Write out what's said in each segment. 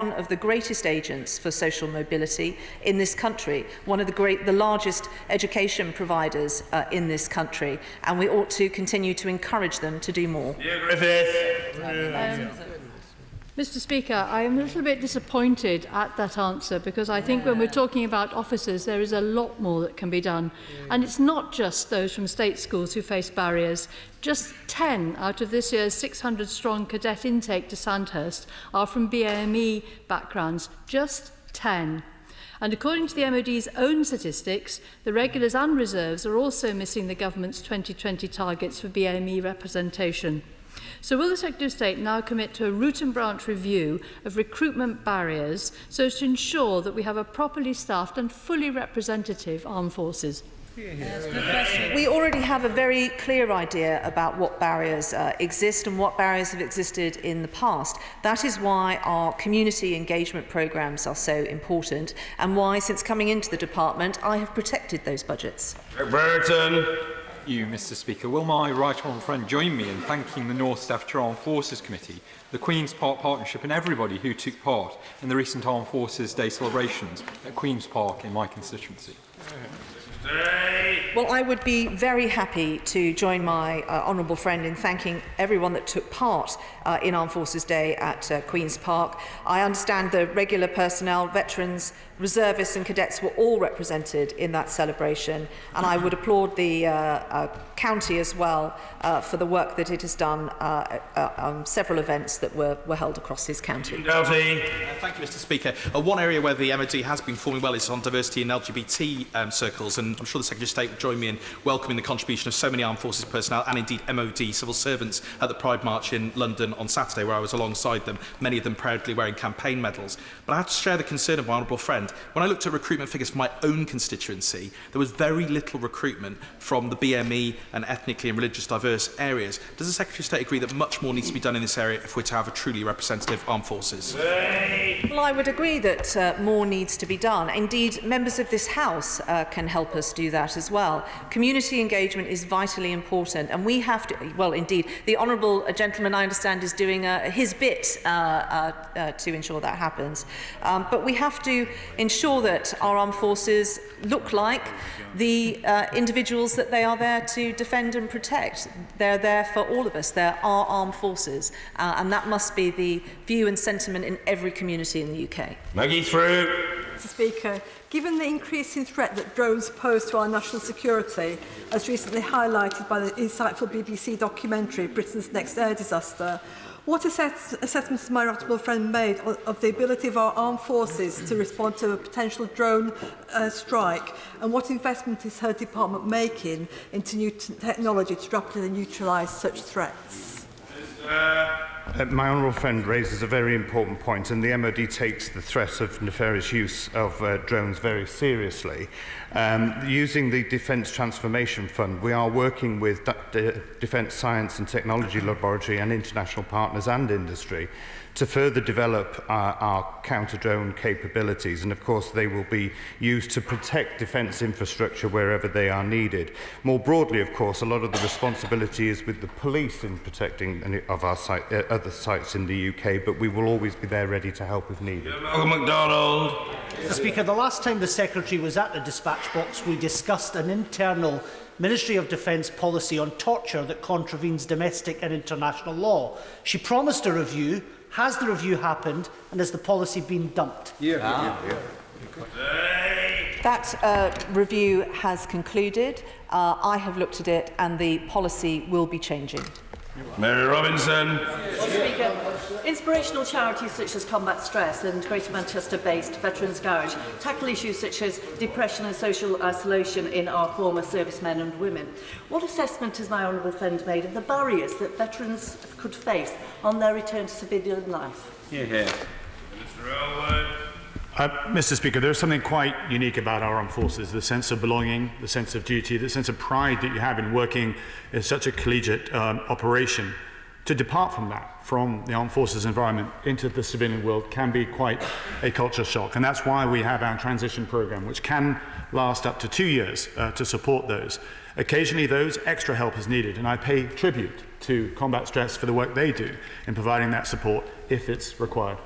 one of the greatest agents for social mobility in this country, one of the largest education providers in this country, and we ought to continue to encourage them to do more. Mr. Speaker, I am a little bit disappointed at that answer, because I think when we're talking about officers, there is a lot more that can be done. And it's not just those from state schools who face barriers. Just 10 out of this year's 600-strong cadet intake to Sandhurst are from BAME backgrounds. Just 10. And according to the MOD's own statistics, the regulars and reserves are also missing the government's 2020 targets for BAME representation. So will the Secretary of State now commit to a root and branch review of recruitment barriers so as to ensure that we have a properly staffed and fully representative armed forces? We already have a very clear idea about what barriers exist and what barriers have existed in the past. That is why our community engagement programmes are so important, and why, since coming into the department, I have protected those budgets. Burton. You, Mr. Speaker. Will my right honourable friend join me in thanking the Nhs Staff Armed Forces Committee, the Queen's Park Partnership and everybody who took part in the recent Armed Forces Day celebrations at Queen's Park in my constituency? Well, I would be very happy to join my honourable friend in thanking everyone that took part in Armed Forces Day at Queen's Park. I understand the regular personnel, veterans, reservists and cadets were all represented in that celebration, and I would applaud the county as well for the work that it has done on several events that were held across his county. Thank you, Mr. Speaker. One area where the MOD has been performing well is on diversity in LGBT circles, and I'm sure the Secretary of State will join me in welcoming the contribution of so many armed forces personnel and indeed MOD civil servants at the Pride March in London on Saturday, where I was alongside them, many of them proudly wearing campaign medals. But I have to share the concern of my honourable friend. When I looked at recruitment figures for my own constituency, there was very little recruitment from the BME and ethnically and religious diverse areas. Does the Secretary of State agree that much more needs to be done in this area if we're to have a truly representative armed forces? Well, I would agree that more needs to be done. Indeed, members of this House can help us do that as well. Community engagement is vitally important, and we have to, well, indeed, the honourable gentleman, I understand, is doing his bit to ensure that happens. But we have to ensure that our armed forces look like the individuals that they are there to defend and protect. They're there for all of us. They're our armed forces, and that must be the view and sentiment in every community in the UK. Maggie through. Mr. Speaker, given the increasing threat that drones pose to our national security, as recently highlighted by the insightful BBC documentary Britain's Next Air Disaster, what assessments has my honourable friend made of the ability of our armed forces to respond to a potential drone strike, and what investment is her department making into new technology to rapidly neutralise such threats? My honourable friend raises a very important point, and the MOD takes the threat of nefarious use of drones very seriously. Using the Defence Transformation Fund, we are working with the Defence Science and Technology Laboratory and international partners and industry to further develop our counter-drone capabilities, and of course they will be used to protect defence infrastructure wherever they are needed. More broadly, of course, a lot of the responsibility is with the police in protecting any of our other sites in the UK, but we will always be there ready to help if needed. Malcolm MacDonald. Mr. Speaker, the last time the Secretary was at the dispatch box, we discussed an internal Ministry of Defence policy on torture that contravenes domestic and international law. She promised a review. Has the review happened, and has the policy been dumped? That review has concluded. I have looked at it, and the policy will be changing. Mary Robinson. Speaker, inspirational charities such as Combat Stress and Greater Manchester-based Veterans Garage tackle issues such as depression and social isolation in our former servicemen and women. What assessment has my honourable friend made of the barriers that veterans could face on their return to civilian life? Mr. Elwood. Mr. Speaker, there is something quite unique about our armed forces, the sense of belonging, the sense of duty, the sense of pride that you have in working in such a collegiate operation. To depart from that, from the armed forces environment into the civilian world, can be quite a culture shock, and that's why we have our transition programme, which can last up to 2 years to support those. Occasionally those extra help is needed, and I pay tribute to Combat Stress for the work they do in providing that support if it's required.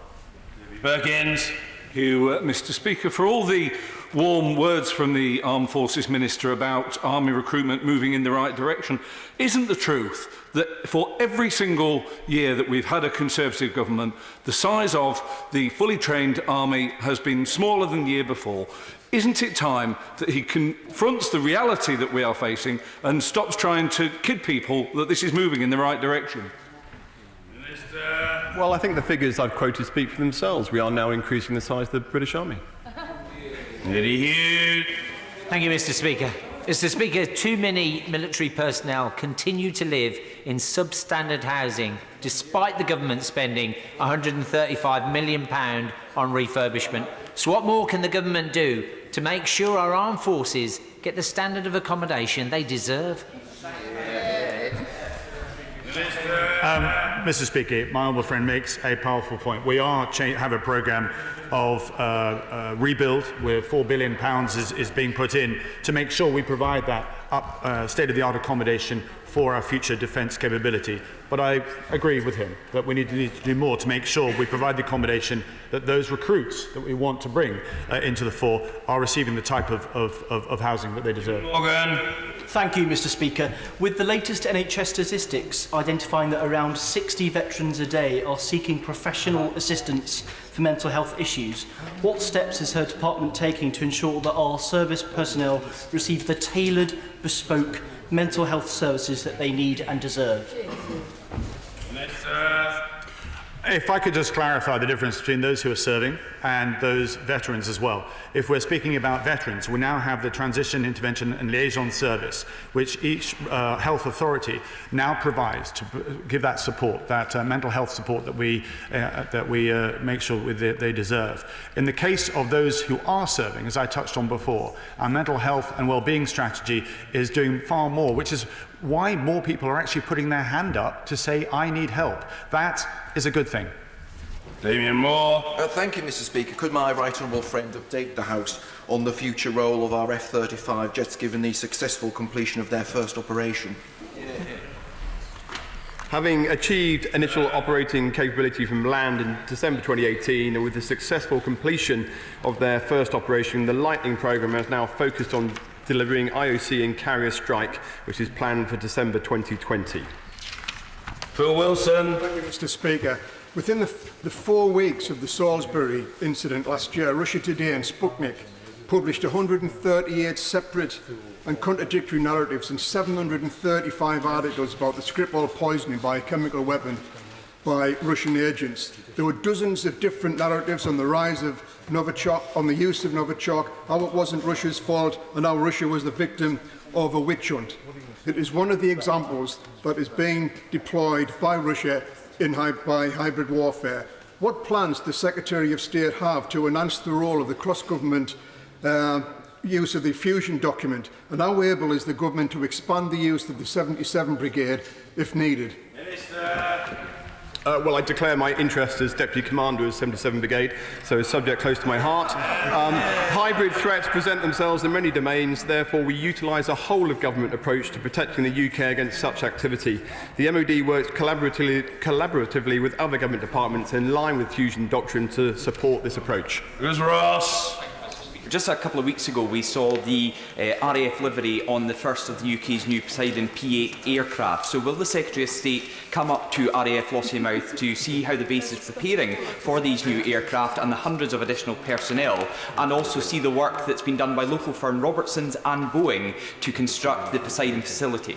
Perkins. Thank you, Mr. Speaker, for all the warm words from the Armed Forces Minister about army recruitment moving in the right direction. Isn't the truth that for every single year that we've had a Conservative government, the size of the fully trained army has been smaller than the year before? Isn't it time that he confronts the reality that we are facing and stops trying to kid people that this is moving in the right direction? Well, I think the figures I've quoted speak for themselves. We are now increasing the size of the British Army. Thank you, Mr. Speaker. Mr. Speaker, too many military personnel continue to live in substandard housing, despite the government spending £135 million on refurbishment. So what more can the government do to make sure our armed forces get the standard of accommodation they deserve? Mr. Speaker, my honourable friend makes a powerful point. We have a programme of rebuild where £4 billion is being put in to make sure we provide that state-of-the-art accommodation for our future defence capability. But I agree with him that we need to do more to make sure we provide the accommodation that those recruits that we want to bring into the fore are receiving the type of housing that they deserve. Morgan. Thank you, Mr. Speaker. With the latest NHS statistics identifying that around 60 veterans a day are seeking professional assistance for mental health issues, what steps is her department taking to ensure that our service personnel receive the tailored, bespoke mental health services that they need and deserve? If I could just clarify the difference between those who are serving and those veterans as well. If we're speaking about veterans, we now have the Transition, Intervention and Liaison Service, which each health authority now provides to give that support, that mental health support that we make sure they deserve. In the case of those who are serving, as I touched on before, our mental health and well-being strategy is doing far more, which is why more people are actually putting their hand up to say, I need help. That is a good thing. Damien Moore. Thank you, Mr. Speaker. Could my right honourable friend update the House on the future role of our F-35 jets given the successful completion of their first operation? Having achieved initial operating capability from land in December 2018 and with the successful completion of their first operation, the Lightning programme is now focused on delivering IOC and carrier strike, which is planned for December 2020. Phil Wilson. Thank you, Mr. Speaker. Within the 4 weeks of the Salisbury incident last year, Russia Today and Sputnik published 138 separate and contradictory narratives and 735 articles about the Skripal poisoning by a chemical weapon by Russian agents. There were dozens of different narratives on the rise of Novichok, on the use of Novichok, how it wasn't Russia's fault and how Russia was the victim of a witch hunt. It is one of the examples that is being deployed by Russia by hybrid warfare. What plans does the Secretary of State have to enhance the role of the cross-government use of the fusion document, and how able is the government to expand the use of the 77 Brigade if needed? Well, I declare my interest as Deputy Commander of 77 Brigade, so a subject close to my heart. Hybrid threats present themselves in many domains, therefore we utilise a whole-of-government approach to protecting the UK against such activity. The MOD works collaboratively with other government departments in line with fusion doctrine to support this approach. Ms. Ross. Just a couple of weeks ago, we saw the RAF livery on the first of the UK's new Poseidon P8 aircraft. So will the Secretary of State come up to RAF Lossiemouth to see how the base is preparing for these new aircraft and the hundreds of additional personnel, and also see the work that's been done by local firm Robertsons and Boeing to construct the Poseidon facility?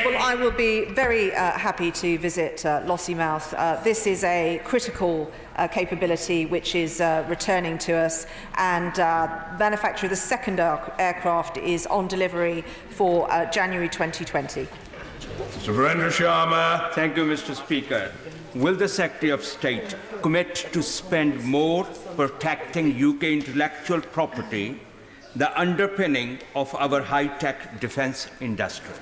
Well, I will be very happy to visit Lossiemouth. This is a critical capability which is returning to us, and manufacture of the second aircraft is on delivery for January 2020. Mr. Brenda Sharma. Thank you, Mr. Speaker. Will the Secretary of State commit to spend more protecting UK intellectual property, the underpinning of our high-tech defence industry?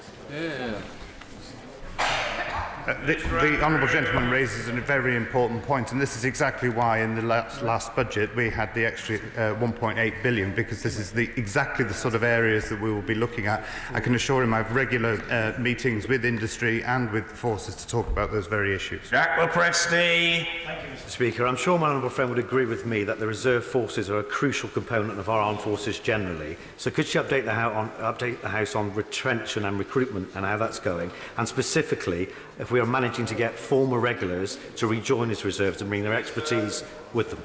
The honourable gentleman raises a very important point, and this is exactly why in the last budget we had the extra 1.8 billion, because this is exactly the sort of areas that we will be looking at. I can assure him I have regular meetings with industry and with forces to talk about those very issues. Jack Presti. Thank you, Mr. Speaker. I'm sure my honourable friend would agree with me that the reserve forces are a crucial component of our armed forces generally. So could she update the House on retention and recruitment and how that's going, and specifically if we are managing to get former regulars to rejoin as reserves and bring their expertise with them?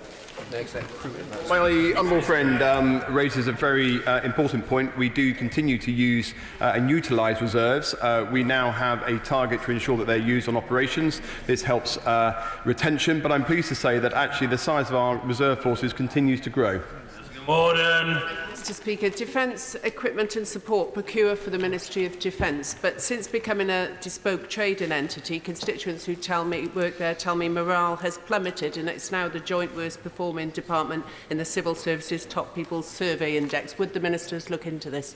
My honourable friend raises a very important point. We do continue to use and utilise reserves. We now have a target to ensure that they're used on operations. This helps retention, but I'm pleased to say that actually the size of our reserve forces continues to grow. Morden. Mr. Speaker, defence equipment and support procure for the Ministry of Defence, but since becoming a bespoke trading entity, constituents who work there tell me morale has plummeted and it's now the joint worst performing department in the Civil Services Top People's Survey Index. Would the ministers look into this?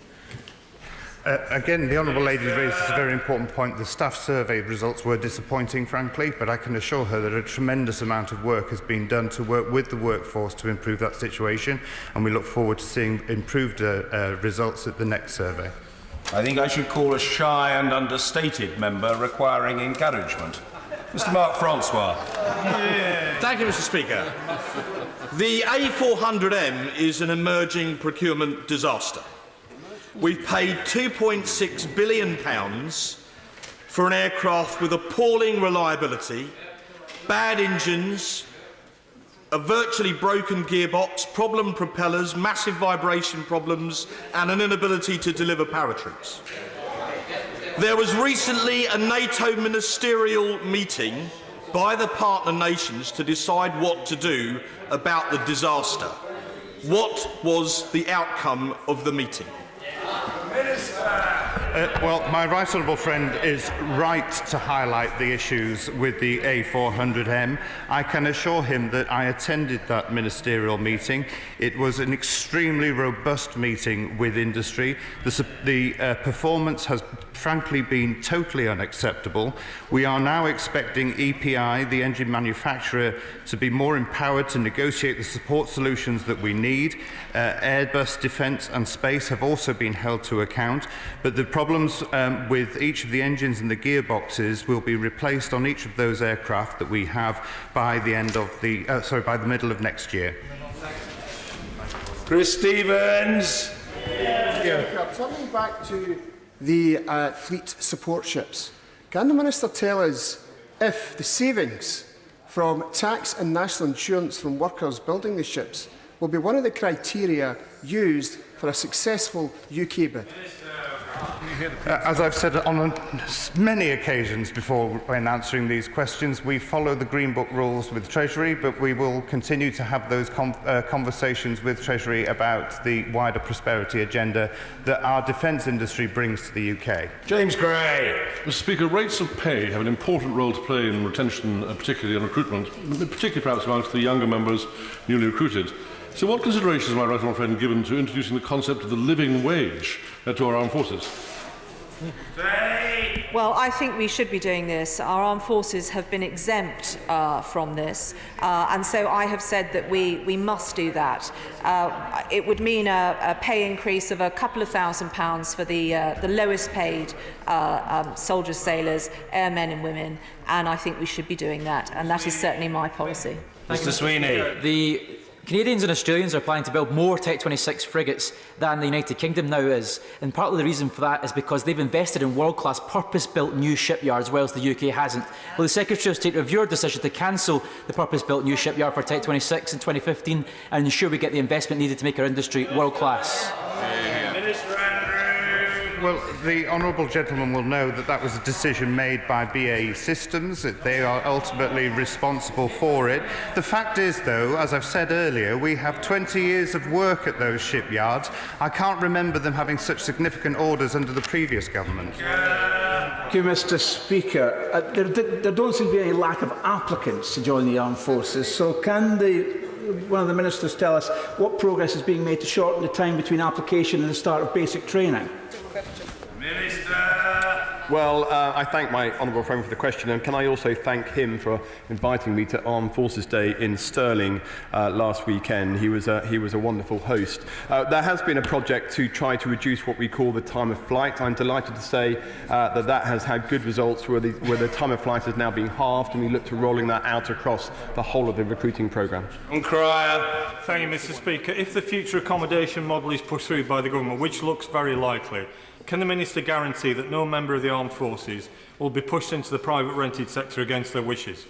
Again, the honourable lady raises a very important point. The staff survey results were disappointing, frankly, but I can assure her that a tremendous amount of work has been done to work with the workforce to improve that situation, and we look forward to seeing improved results at the next survey. I think I should call a shy and understated member requiring encouragement. Mr. Mark Francois. Thank you, Mr. Speaker. The A400M is an emerging procurement disaster. We've paid £2.6 billion for an aircraft with appalling reliability, bad engines, a virtually broken gearbox, problem propellers, massive vibration problems, and an inability to deliver paratroops. There was recently a NATO ministerial meeting by the partner nations to decide what to do about the disaster. What was the outcome of the meeting? Well, my right honourable friend is right to highlight the issues with the A400M. I can assure him that I attended that ministerial meeting. It was an extremely robust meeting with industry. The performance has frankly been totally unacceptable. We are now expecting EPI, the engine manufacturer, to be more empowered to negotiate the support solutions that we need. Airbus, Defence and Space have also been held to account, but the problems with each of the engines and the gearboxes will be replaced on each of those aircraft that we have by the end of the by the middle of next year. Chris Stevens. Turning back to the fleet support ships, can the Minister tell us if the savings from tax and national insurance from workers building the ships will be one of the criteria used for a successful UK bid? As I've said on many occasions before when answering these questions, we follow the Green Book rules with Treasury, but we will continue to have those conversations with Treasury about the wider prosperity agenda that our defence industry brings to the UK. James Gray. Mr. Speaker, rates of pay have an important role to play in retention, particularly on recruitment, particularly perhaps amongst the younger members newly recruited. So what considerations, my right honourable friend, given to introducing the concept of the living wage to our armed forces? Well, I think we should be doing this. Our armed forces have been exempt from this, and so I have said that we must do that. It would mean a pay increase of a couple of £1,000s for the lowest paid soldiers, sailors, airmen and women, and I think we should be doing that, and that is certainly my policy. Mr. Sweeney. The Canadians and Australians are planning to build more Type 26 frigates than the United Kingdom now is, and partly the reason for that is because they've invested in world-class purpose-built new shipyards, whereas the UK hasn't. Will the Secretary of State review our decision to cancel the purpose-built new shipyard for Type 26 in 2015 and ensure we get the investment needed to make our industry world-class? Well, the honourable gentleman will know that that was a decision made by BAE Systems, that they are ultimately responsible for it. The fact is, though, as I've said earlier, we have 20 years of work at those shipyards. I can't remember them having such significant orders under the previous government. Thank you, Mr. Speaker. There don't seem to be any lack of applicants to join the armed forces, so can one of the ministers tell us what progress is being made to shorten the time between application and the start of basic training? Minister. Well, I thank my honourable friend for the question, and can I also thank him for inviting me to Armed Forces Day in Stirling last weekend. He was a wonderful host. There has been a project to try to reduce what we call the time of flight. I'm delighted to say that has had good results, where the time of flight is now being halved, and we look to rolling that out across the whole of the recruiting programme. Crier. Thank you, Mr. Speaker. If the future accommodation model is pushed through by the government, which looks very likely, can the Minister guarantee that no member of the armed forces will be pushed into the private rented sector against their wishes?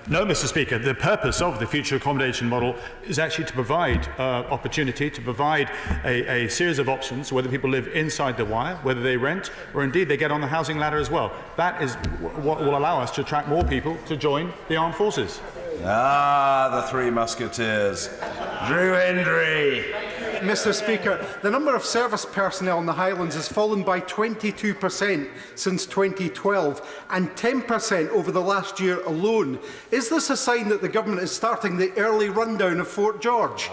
No, Mr. Speaker. The purpose of the future accommodation model is actually to provide opportunity, to provide a series of options, whether people live inside the wire, whether they rent, or indeed they get on the housing ladder as well. That is what will allow us to attract more people to join the armed forces. The Three Musketeers. Drew Hendry. Mr. Speaker, the number of service personnel in the Highlands has fallen by 22% since 2012 and 10% over the last year alone. Is this a sign that the government is starting the early rundown of Fort George?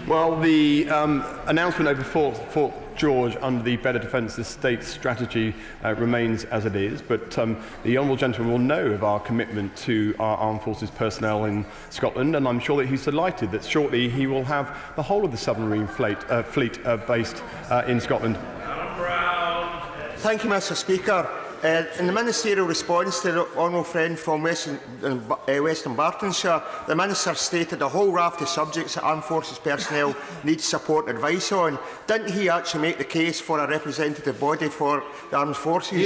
Well, the announcement over Fort George under the Better Defence Estate strategy remains as it is, but the Honourable Gentleman will know of our commitment to our Armed Forces personnel in Scotland, and I'm sure that he's delighted that shortly he will have the whole of the submarine fleet based in Scotland. Thank you, Mr. Speaker. In the ministerial response to the honourable friend from Western Bartonshire, the Minister stated a whole raft of subjects that Armed Forces personnel need support and advice on. Didn't he actually make the case for a representative body for the Armed Forces?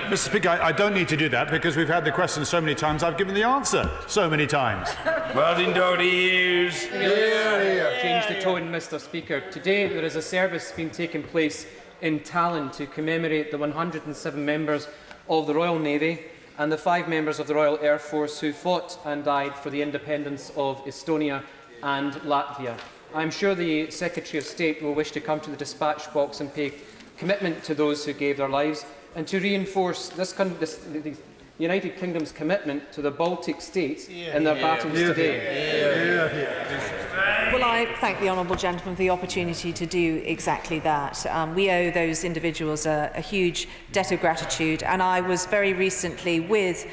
Mr. Speaker, I don't need to do that because we've had the question so many times, I've given the answer so many times. Martin Doherty Hughes. Change the tone, Mr. Speaker. Today there is a service being taken place in Tallinn to commemorate the 107 members of the Royal Navy and the 5 members of the Royal Air Force who fought and died for the independence of Estonia and Latvia. I am sure the Secretary of State will wish to come to the dispatch box and pay commitment to those who gave their lives and to reinforce the United Kingdom's commitment to the Baltic states in their battles today. Well, I thank the honourable gentleman for the opportunity to do exactly that. We owe those individuals a huge debt of gratitude, and I was very recently with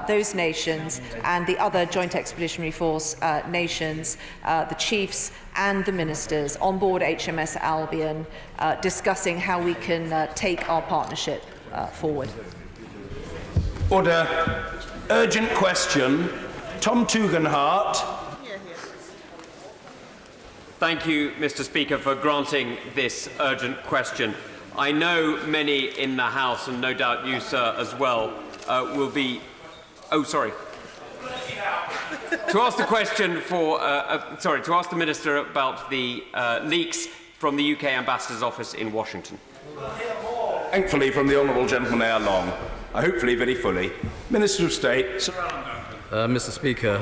those nations and the other Joint Expeditionary Force nations, the chiefs and the ministers on board HMS Albion, discussing how we can take our partnership forward. Order. Urgent question. Tom Tugendhat. Thank you, Mr. Speaker, for granting this urgent question. I know many in the House, and no doubt you, sir, as well, will be... Oh, sorry. To ask the question for... to ask the Minister about the leaks from the UK Ambassador's office in Washington. Thankfully, from the Honourable Gentleman ere long. Hopefully very fully. Minister of State, Sir Alan Duncan. Mr. Speaker,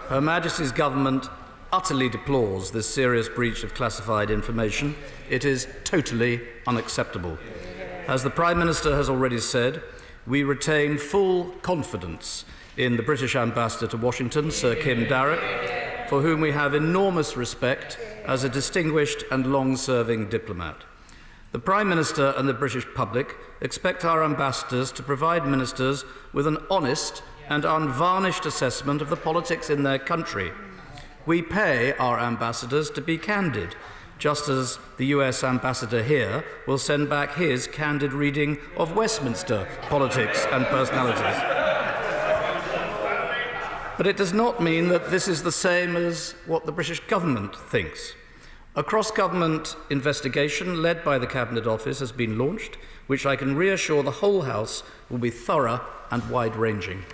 Her Majesty's Government utterly deplores this serious breach of classified information. It is totally unacceptable. As the Prime Minister has already said, we retain full confidence in the British Ambassador to Washington, Sir Kim Darroch, for whom we have enormous respect as a distinguished and long-serving diplomat. The Prime Minister and the British public expect our ambassadors to provide ministers with an honest and unvarnished assessment of the politics in their country. We pay our ambassadors to be candid, just as the US ambassador here will send back his candid reading of Westminster politics and personalities. But it does not mean that this is the same as what the British government thinks. A cross-government investigation led by the Cabinet Office has been launched, which I can reassure the whole House will be thorough and wide-ranging.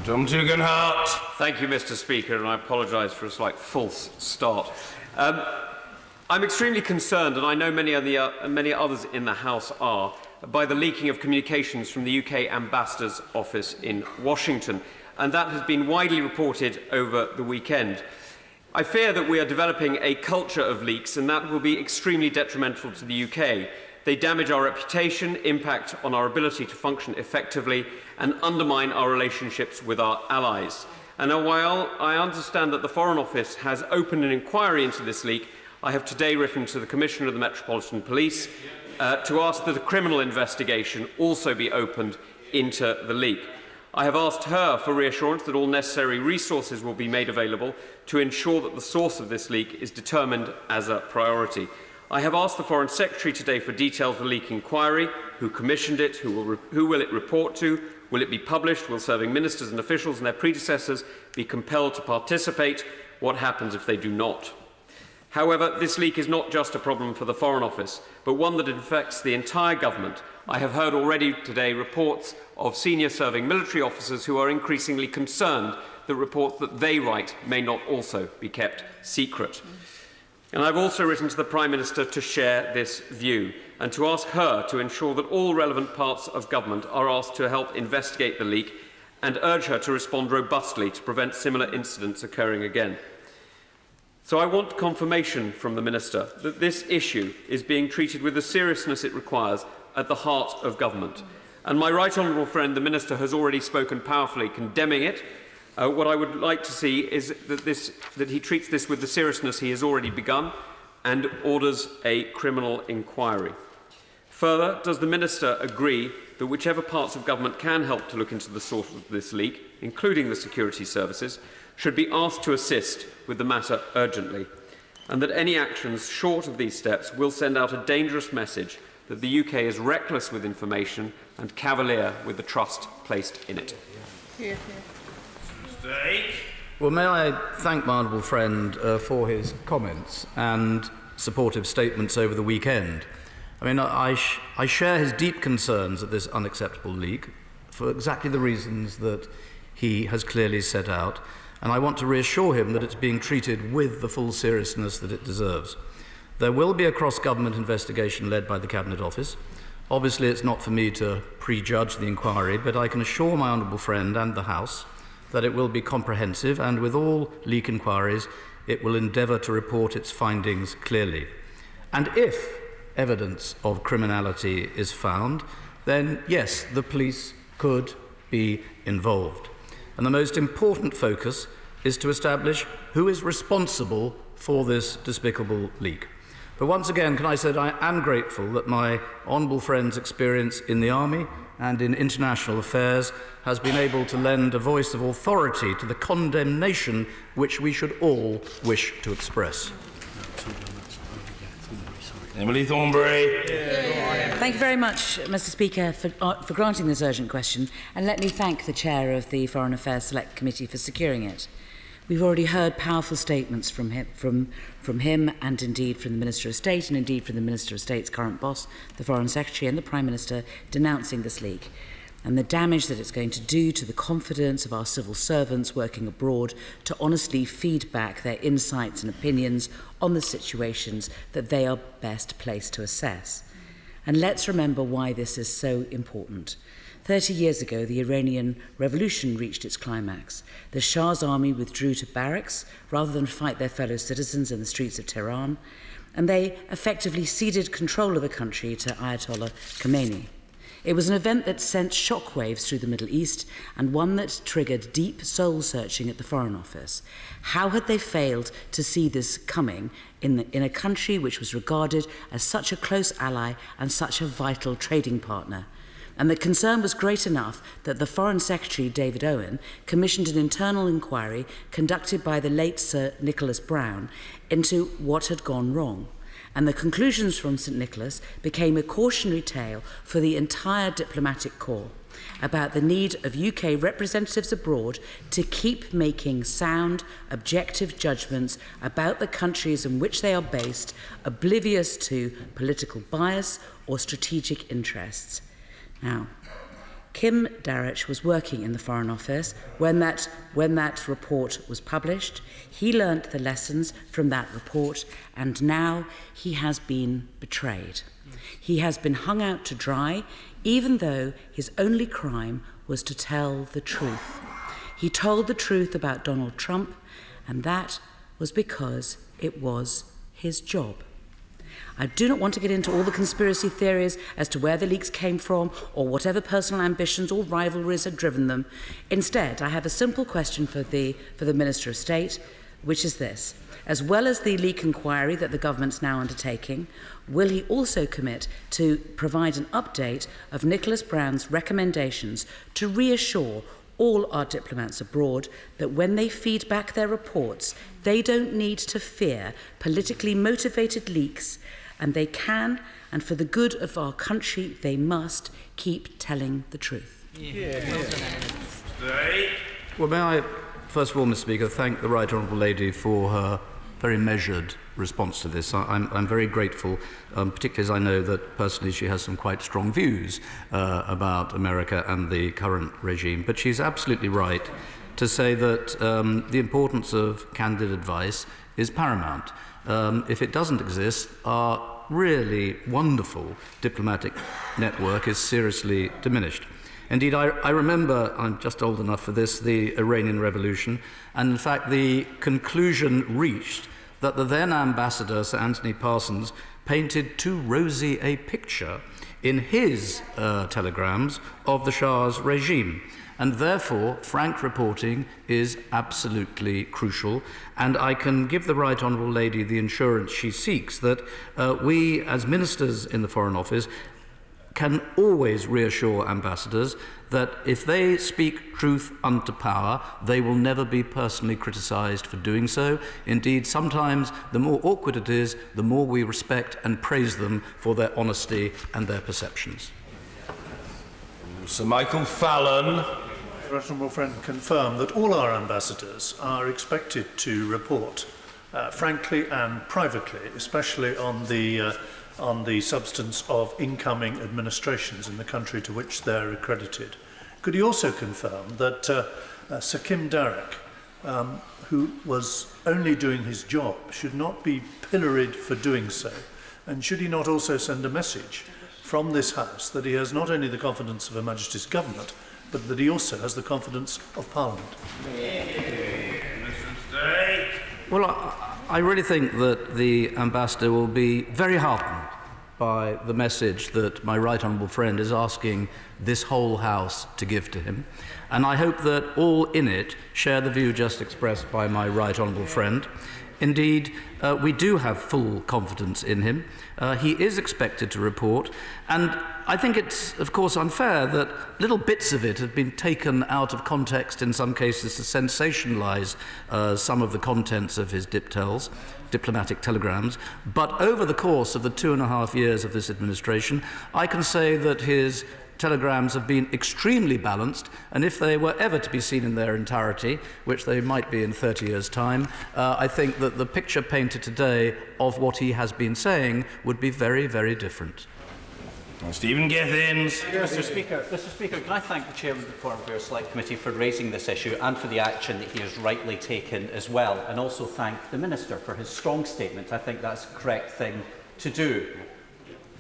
Tom Tugendhat. Thank you, Mr. Speaker, and I apologise for a slight false start. I'm extremely concerned, and I know many others in the House are, by the leaking of communications from the UK Ambassador's office in Washington, and that has been widely reported over the weekend. I fear that we are developing a culture of leaks, and that will be extremely detrimental to the UK. They damage our reputation, impact on our ability to function effectively, and undermine our relationships with our allies. And now, while I understand that the Foreign Office has opened an inquiry into this leak, I have today written to the Commissioner of the Metropolitan Police to ask that a criminal investigation also be opened into the leak. I have asked her for reassurance that all necessary resources will be made available to ensure that the source of this leak is determined as a priority. I have asked the Foreign Secretary today for details of the leak inquiry, who commissioned it, who will it report to, will it be published, will serving ministers and officials and their predecessors be compelled to participate, what happens if they do not. However, this leak is not just a problem for the Foreign Office, but one that affects the entire government. I have heard already today reports of senior serving military officers who are increasingly concerned that reports that they write may not also be kept secret. And I've also written to the Prime Minister to share this view and to ask her to ensure that all relevant parts of government are asked to help investigate the leak and urge her to respond robustly to prevent similar incidents occurring again. So I want confirmation from the Minister that this issue is being treated with the seriousness it requires at the heart of government. And my right honourable friend, the Minister, has already spoken powerfully condemning it. What I would like to see is that he treats this with the seriousness he has already begun and orders a criminal inquiry. Further, does the Minister agree that whichever parts of government can help to look into the source of this leak, including the security services, should be asked to assist with the matter urgently, and that any actions short of these steps will send out a dangerous message that the UK is reckless with information and cavalier with the trust placed in it? Well, may I thank my honourable friend for his comments and supportive statements over the weekend. I mean, I share his deep concerns at this unacceptable leak for exactly the reasons that he has clearly set out, and I want to reassure him that it's being treated with the full seriousness that it deserves. There will be a cross-government investigation led by the Cabinet Office. Obviously, it's not for me to prejudge the inquiry, but I can assure my honourable friend and the House that it will be comprehensive, and with all leak inquiries, it will endeavour to report its findings clearly. And if evidence of criminality is found, then yes, the police could be involved. And the most important focus is to establish who is responsible for this despicable leak. But once again, can I say that I am grateful that my honourable friend's experience in the Army and in international affairs has been able to lend a voice of authority to the condemnation which we should all wish to express. Emily Thornberry. Thank you very much, Mr. Speaker, for granting this urgent question, and let me thank the Chair of the Foreign Affairs Select Committee for securing it. We've already heard powerful statements from him and indeed from the Minister of State and indeed from the Minister of State's current boss, the Foreign Secretary, and the Prime Minister denouncing this leak and the damage that it's going to do to the confidence of our civil servants working abroad to honestly feed back their insights and opinions on the situations that they are best placed to assess. And let's remember why this is so important. 30 years ago, the Iranian Revolution reached its climax. The Shah's army withdrew to barracks rather than fight their fellow citizens in the streets of Tehran, and they effectively ceded control of the country to Ayatollah Khomeini. It was an event that sent shockwaves through the Middle East and one that triggered deep soul-searching at the Foreign Office. How had they failed to see this coming in a country which was regarded as such a close ally and such a vital trading partner? And the concern was great enough that the Foreign Secretary, David Owen, commissioned an internal inquiry conducted by the late Sir Nicholas Brown into what had gone wrong. And the conclusions from St Nicholas became a cautionary tale for the entire diplomatic corps about the need of UK representatives abroad to keep making sound, objective judgments about the countries in which they are based, oblivious to political bias or strategic interests. Now, Kim Darrich was working in the Foreign Office when that report was published. He learnt the lessons from that report, and now he has been betrayed. He has been hung out to dry, even though his only crime was to tell the truth. He told the truth about Donald Trump, and that was because it was his job. I do not want to get into all the conspiracy theories as to where the leaks came from or whatever personal ambitions or rivalries had driven them. Instead, I have a simple question for the Minister of State, which is this. As well as the leak inquiry that the government's now undertaking, will he also commit to provide an update of Nicholas Brown's recommendations to reassure all our diplomats abroad that when they feed back their reports, they don't need to fear politically motivated leaks, and they can, and for the good of our country, they must keep telling the truth? Well, may I, first of all, Mr. Speaker, thank the Right Honourable Lady for her very measured response to this. I'm very grateful, particularly as I know that personally she has some quite strong views about America and the current regime. But she's absolutely right to say that the importance of candid advice is paramount. If it doesn't exist, our really wonderful diplomatic network is seriously diminished. Indeed, I remember, I'm just old enough for this, the Iranian Revolution, and in fact the conclusion reached that the then ambassador, Sir Anthony Parsons, painted too rosy a picture in his telegrams of the Shah's regime. And therefore, frank reporting is absolutely crucial. And I can give the Right Honourable Lady the assurance she seeks that we, as ministers in the Foreign Office, can always reassure ambassadors that if they speak truth unto power, they will never be personally criticised for doing so. Indeed, sometimes the more awkward it is, the more we respect and praise them for their honesty and their perceptions. Sir Michael Fallon. Honourable friend, confirm that all our ambassadors are expected to report frankly and privately, especially on the substance of incoming administrations in the country to which they're accredited. Could he also confirm that Sir Kim Darroch, who was only doing his job, should not be pilloried for doing so? And should he not also send a message from this House that he has not only the confidence of Her Majesty's Government, but that he also has the confidence of Parliament? Well, I really think that the ambassador will be very heartened by the message that my right honourable friend is asking this whole House to give to him. And I hope that all in it share the view just expressed by my right honourable friend. Indeed, we do have full confidence in him. He is expected to report, and I think it's, of course, unfair that little bits of it have been taken out of context in some cases to sensationalise some of the contents of his diplomatic telegrams. But over the course of the 2.5 years of this administration, I can say that his telegrams have been extremely balanced, and if they were ever to be seen in their entirety, which they might be in 30 years' time, I think that the picture painted today of what he has been saying would be very, very different. Stephen Gethins. Mr. Speaker, can I thank the Chairman of the Foreign Affairs Select Committee for raising this issue and for the action that he has rightly taken as well, and also thank the Minister for his strong statement. I think that's the correct thing to do.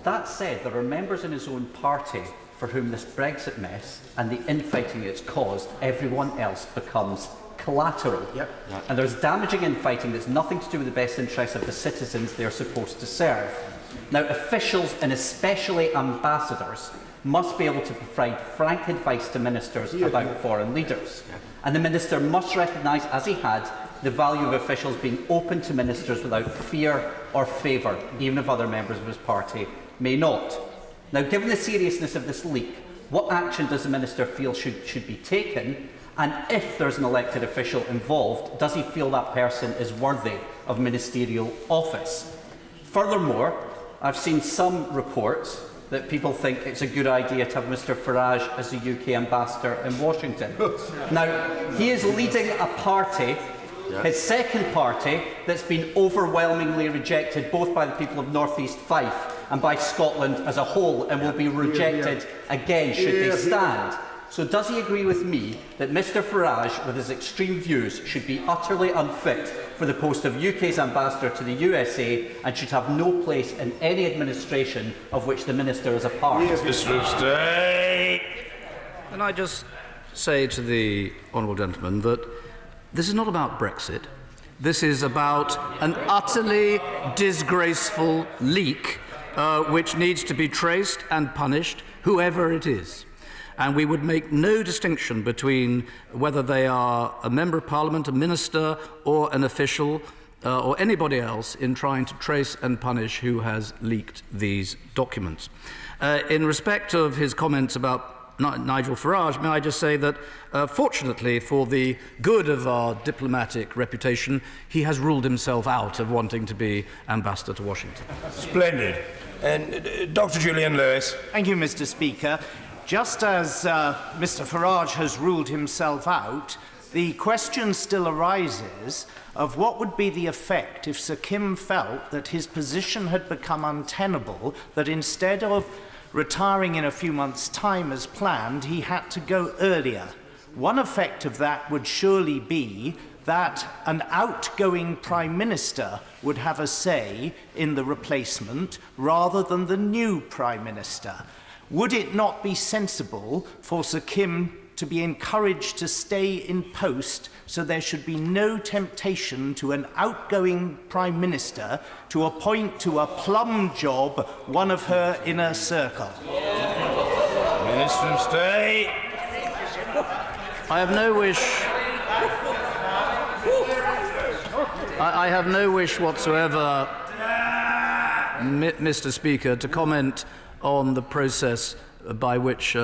That said, there are members in his own party for whom this Brexit mess and the infighting it's caused, everyone else becomes collateral. And there's damaging infighting that's nothing to do with the best interests of the citizens they're supposed to serve. Now, officials and especially ambassadors must be able to provide frank advice to ministers about foreign leaders. And the Minister must recognise, as he had, the value of officials being open to ministers without fear or favour, even if other members of his party may not. Now, given the seriousness of this leak, what action does the Minister feel should be taken? And if there's an elected official involved, does he feel that person is worthy of ministerial office? Furthermore, I've seen some reports that people think it's a good idea to have Mr Farage as the UK ambassador in Washington. Now, he is leading a party, his second party, that's been overwhelmingly rejected both by the people of North East Fife and by Scotland as a whole, and will be rejected again should they stand. So does he agree with me that Mr Farage, with his extreme views, should be utterly unfit for the post of UK's ambassador to the USA and should have no place in any administration of which the Minister is a part? Mr State. Can I just say to the honourable gentleman that this is not about Brexit. This is about an utterly disgraceful leak which needs to be traced and punished, whoever it is. And we would make no distinction between whether they are a member of parliament, a minister, or an official, or anybody else in trying to trace and punish who has leaked these documents. In respect of his comments about Nigel Farage, may I just say that, fortunately for the good of our diplomatic reputation, he has ruled himself out of wanting to be ambassador to Washington. Splendid. And Dr. Julian Lewis. Thank you, Mr. Speaker. Just as Mr. Farage has ruled himself out, the question still arises of what would be the effect if Sir Kim felt that his position had become untenable, that instead of retiring in a few months' time as planned, he had to go earlier. One effect of that would surely be that an outgoing Prime Minister would have a say in the replacement rather than the new Prime Minister. Would it not be sensible for Sir Kim to be encouraged to stay in post so there should be no temptation to an outgoing Prime Minister to appoint to a plum job one of her inner circle? Minister of State. I have no wish. I have no wish whatsoever, Mr. Speaker, to comment on the process by which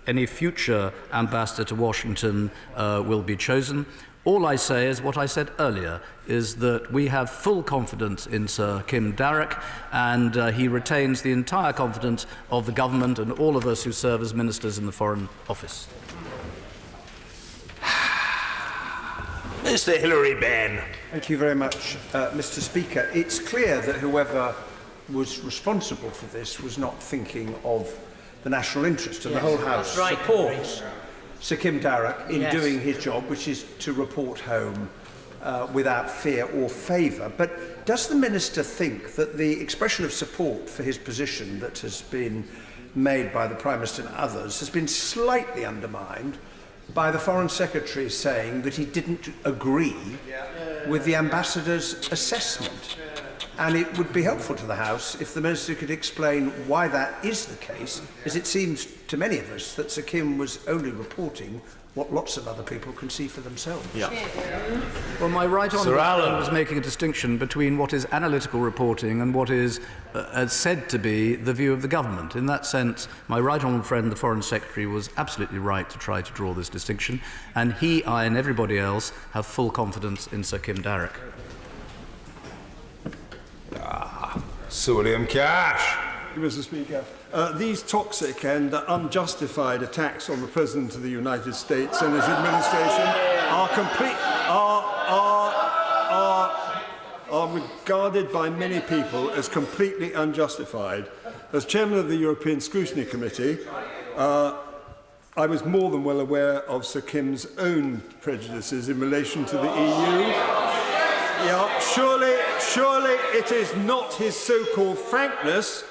any future ambassador to Washington will be chosen. All I say is what I said earlier, is that we have full confidence in Sir Kim Darroch, and he retains the entire confidence of the government and all of us who serve as ministers in the Foreign Office. Mr. Hilary Benn. Thank you very much, Mr. Speaker. It's clear that whoever was responsible for this was not thinking of the national interest, and the whole House supports Sir Kim Darroch in doing his job, which is to report home without fear or favour. But does the Minister think that the expression of support for his position that has been made by the Prime Minister and others has been slightly undermined by the Foreign Secretary saying that he didn't agree with the Ambassador's assessment? And it would be helpful to the House if the Minister could explain why that is the case, as it seems to many of us that Sir Kim was only reporting what lots of other people can see for themselves. Well, my right honourable friend was making a distinction between what is analytical reporting and what is said to be the view of the government. In that sense, my right honourable friend, the Foreign Secretary, was absolutely right to try to draw this distinction, and he, I and everybody else have full confidence in Sir Kim Darroch. Sir William Cash. Mr. Speaker, these toxic and unjustified attacks on the President of the United States and his administration are regarded by many people as completely unjustified. As Chairman of the European Scrutiny Committee, I was more than well aware of Sir Kim's own prejudices in relation to the EU. Surely it is not his so-called frankness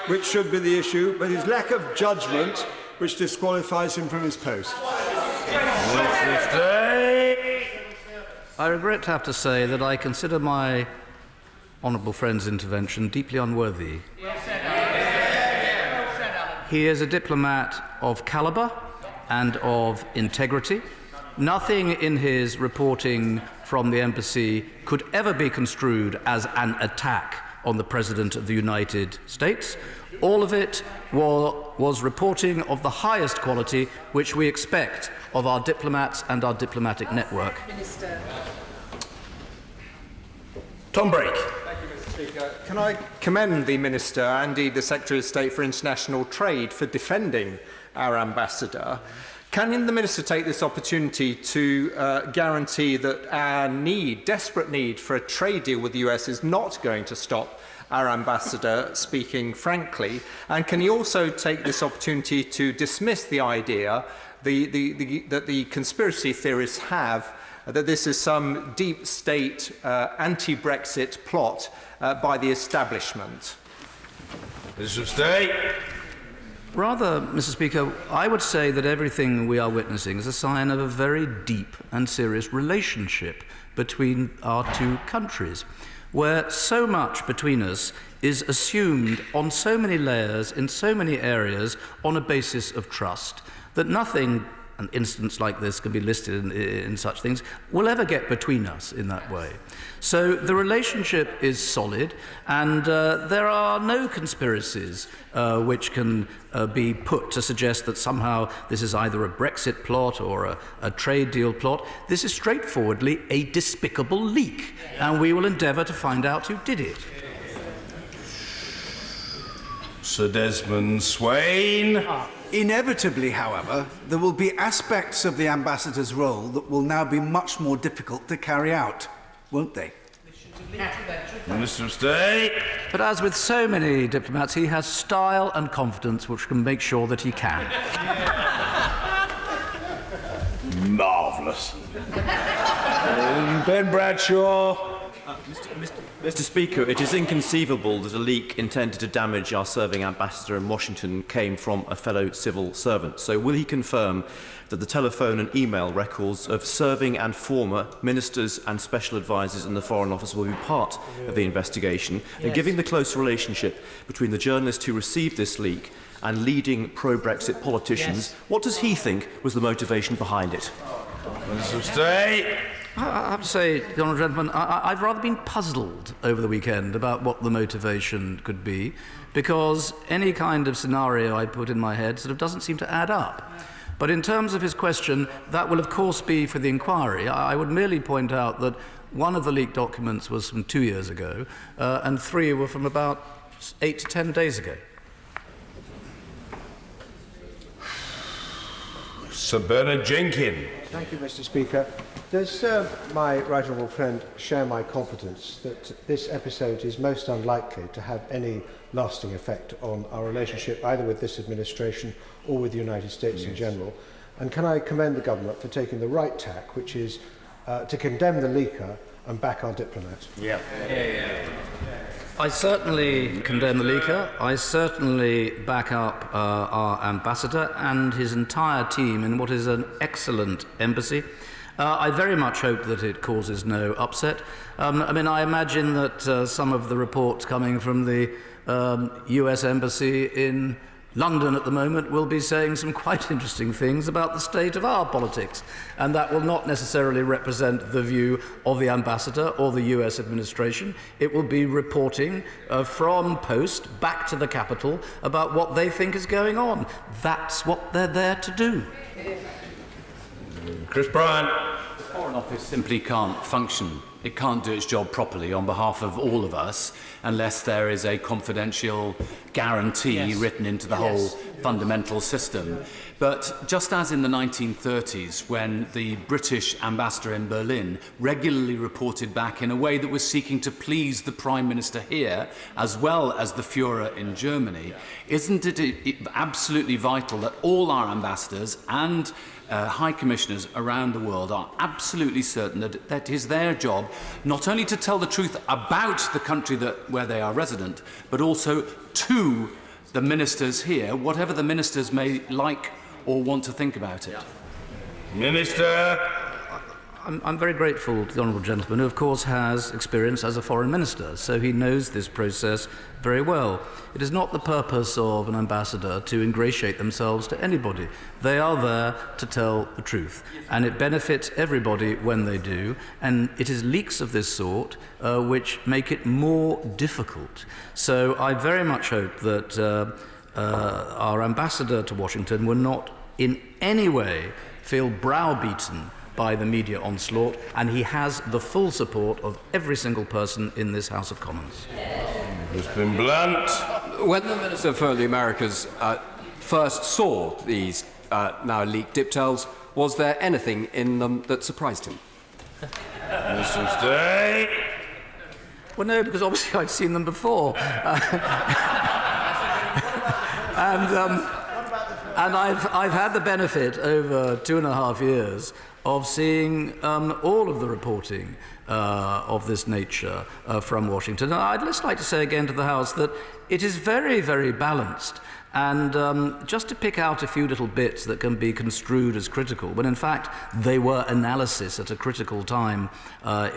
which should be the issue, but his lack of judgment which disqualifies him from his post. I regret to have to say that I consider my honourable friend's intervention deeply unworthy. He is a diplomat of calibre and of integrity. Nothing in his reporting from the embassy could ever be construed as an attack on the President of the United States. All of it was reporting of the highest quality which we expect of our diplomats and our diplomatic network. Minister. Tom Brake. Thank you, Mr. Speaker. Can I commend the Minister and indeed the Secretary of State for International Trade for defending our ambassador? Can the Minister take this opportunity to guarantee that our desperate need for a trade deal with the US is not going to stop our ambassador speaking frankly? And can he also take this opportunity to dismiss the idea that the conspiracy theorists have that this is some deep state anti-Brexit plot by the establishment? Minister of State. Rather, Mr. Speaker, I would say that everything we are witnessing is a sign of a very deep and serious relationship between our two countries, where so much between us is assumed on so many layers, in so many areas, on a basis of trust, that nothing, an instance like this can be listed in such things, will ever get between us in that way. So the relationship is solid, and there are no conspiracies which can be put to suggest that somehow this is either a Brexit plot or a trade deal plot. This is straightforwardly a despicable leak, and we will endeavour to find out who did it. Sir Desmond Swain. Inevitably, however, there will be aspects of the ambassador's role that will now be much more difficult to carry out, won't they? Minister of State. But as with so many diplomats, he has style and confidence which can make sure that he can. Marvellous. Ben Bradshaw. Mr. Speaker, it is inconceivable that a leak intended to damage our serving ambassador in Washington came from a fellow civil servant. So will he confirm that the telephone and email records of serving and former ministers and special advisers in the Foreign Office will be part of the investigation? Yes. And given the close relationship between the journalist who received this leak and leading pro-Brexit politicians, what does he think was the motivation behind it? Minister of State. I have to say, the honourable gentleman, I've rather been puzzled over the weekend about what the motivation could be, because any kind of scenario I put in my head sort of doesn't seem to add up. But in terms of his question, that will of course be for the inquiry. I would merely point out that one of the leaked documents was from 2 years ago, and 3 were from about 8 to 10 days ago. Sir Bernard Jenkins. Thank you, Mr. Speaker. Does my right honourable friend share my confidence that this episode is most unlikely to have any lasting effect on our relationship either with this administration or with the United States in general? And can I commend the government for taking the right tack, which is to condemn the leaker and back our diplomat? I certainly condemn the leaker. I certainly back up our ambassador and his entire team in what is an excellent embassy. I very much hope that it causes no upset. I imagine that some of the reports coming from the US Embassy in London at the moment will be saying some quite interesting things about the state of our politics, and that will not necessarily represent the view of the ambassador or the US administration. It will be reporting from post back to the capital about what they think is going on. That's what they're there to do. Chris Bryant. The Foreign Office simply can't function. It can't do its job properly on behalf of all of us unless there is a confidential guarantee written into the whole fundamental system. But just as in the 1930s, when the British ambassador in Berlin regularly reported back in a way that was seeking to please the Prime Minister here, as well as the Führer in Germany, isn't it absolutely vital that all our ambassadors and High Commissioners around the world are absolutely certain that it is their job not only to tell the truth about the country where they are resident, but also to the ministers here, whatever the ministers may like or want to think about it. Minister. I'm very grateful to the honourable gentleman, who of course has experience as a foreign minister, so he knows this process very well. It is not the purpose of an ambassador to ingratiate themselves to anybody. They are there to tell the truth, and it benefits everybody when they do, and it is leaks of this sort which make it more difficult. So I very much hope that our ambassador to Washington will not in any way feel browbeaten by the media onslaught, and he has the full support of every single person in this House of Commons. Mr. Blunt. When the Minister for the Americas first saw these now leaked diptels, was there anything in them that surprised him? Mr. Stay. Well, no, because obviously I'd seen them before. And I've had the benefit over 2.5 years of seeing all of the reporting of this nature from Washington. And I'd just like to say again to the House that it is very, very balanced. And just to pick out a few little bits that can be construed as critical, when in fact they were analysis at a critical time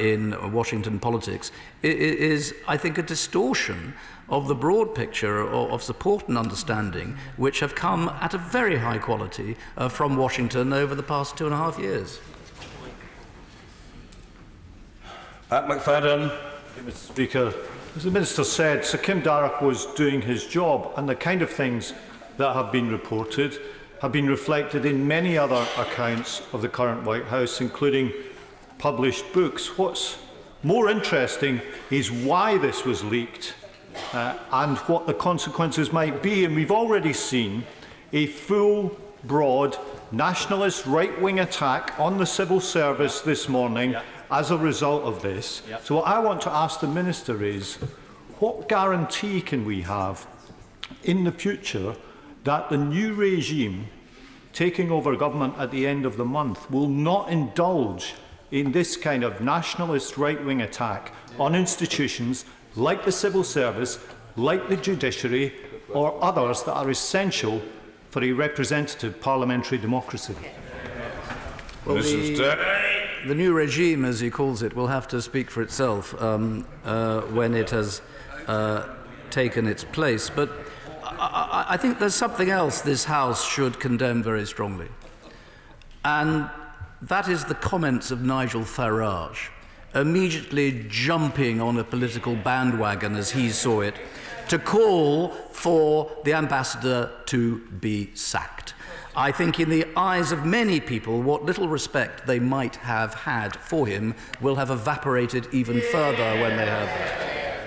in Washington politics, is, I think, a distortion of the broad picture of support and understanding which have come at a very high quality from Washington over the past 2.5 years. McFadden. Mr. Speaker, as the Minister said, Sir Kim Darroch was doing his job, and the kind of things that have been reported have been reflected in many other accounts of the current White House, including published books. What's more interesting is why this was leaked and what the consequences might be. And we've already seen a full, broad, nationalist right-wing attack on the civil service this morning as a result of this. So what I want to ask the Minister is, what guarantee can we have in the future that the new regime taking over government at the end of the month will not indulge in this kind of nationalist right-wing attack on institutions like the civil service, like the judiciary, or others that are essential for a representative parliamentary democracy? Well, the new regime, as he calls it, will have to speak for itself when it has taken its place. But I think there's something else this House should condemn very strongly. And that is the comments of Nigel Farage, immediately jumping on a political bandwagon, as he saw it, to call for the ambassador to be sacked. I think in the eyes of many people, what little respect they might have had for him will have evaporated even further when they heard that.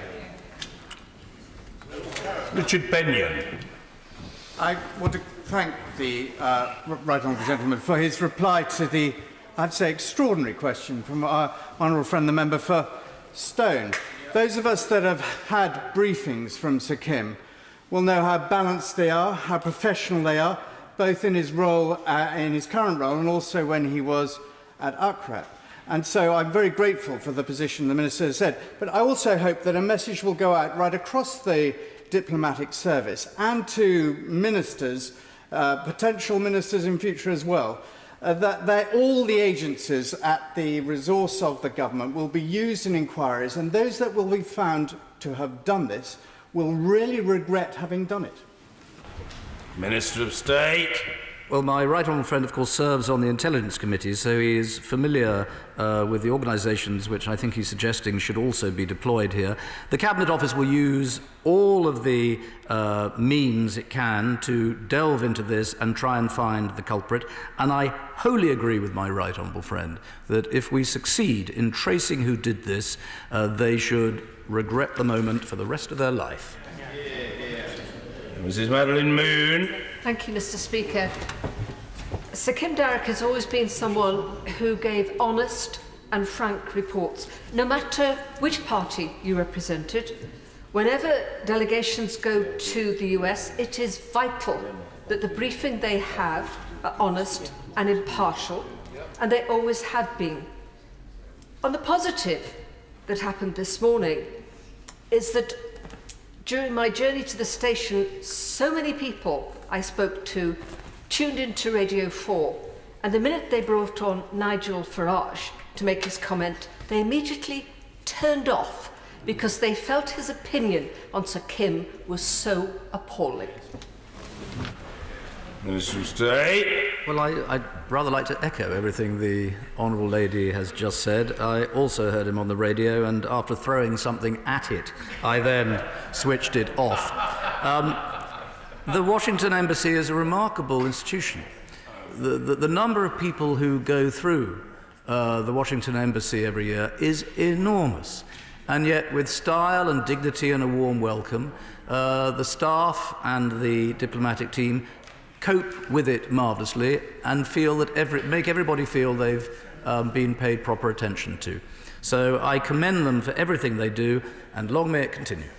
Richard Benyon. I want to thank the right honourable gentleman for his reply to the, I'd say, extraordinary question from our honourable friend, the member for Stone. Those of us that have had briefings from Sir Kim will know how balanced they are, how professional they are, both in his role, in his current role, and also when he was at UCRAP. And so I'm very grateful for the position the Minister has said. But I also hope that a message will go out right across the diplomatic service and to ministers, potential ministers in future as well, that all the agencies at the resource of the government will be used in inquiries, and those that will be found to have done this will really regret having done it. Minister of State. Well, my right honourable friend, of course, serves on the Intelligence Committee, so he is familiar with the organisations which I think he's suggesting should also be deployed here. The Cabinet Office will use all of the means it can to delve into this and try and find the culprit. And I wholly agree with my right honourable friend that if we succeed in tracing who did this, they should regret the moment for the rest of their life. Mrs. Madeline Moon. Thank you, Mr. Speaker. Sir Kim Darroch has always been someone who gave honest and frank reports, no matter which party you represented. Whenever delegations go to the US, it is vital that the briefing they have are honest and impartial, and they always have been. On the positive that happened this morning is that during my journey to the station, so many people I spoke to tuned into Radio 4, and the minute they brought on Nigel Farage to make his comment, they immediately turned off because they felt his opinion on Sir Kim was so appalling. Minister of State. Well, I'd rather like to echo everything the honourable lady has just said. I also heard him on the radio, and after throwing something at it, I then switched it off. The Washington Embassy is a remarkable institution. The number of people who go through the Washington Embassy every year is enormous. And yet, with style and dignity and a warm welcome, the staff and the diplomatic team cope with it marvellously and feel that make everybody feel they've been paid proper attention to. So I commend them for everything they do, and long may it continue.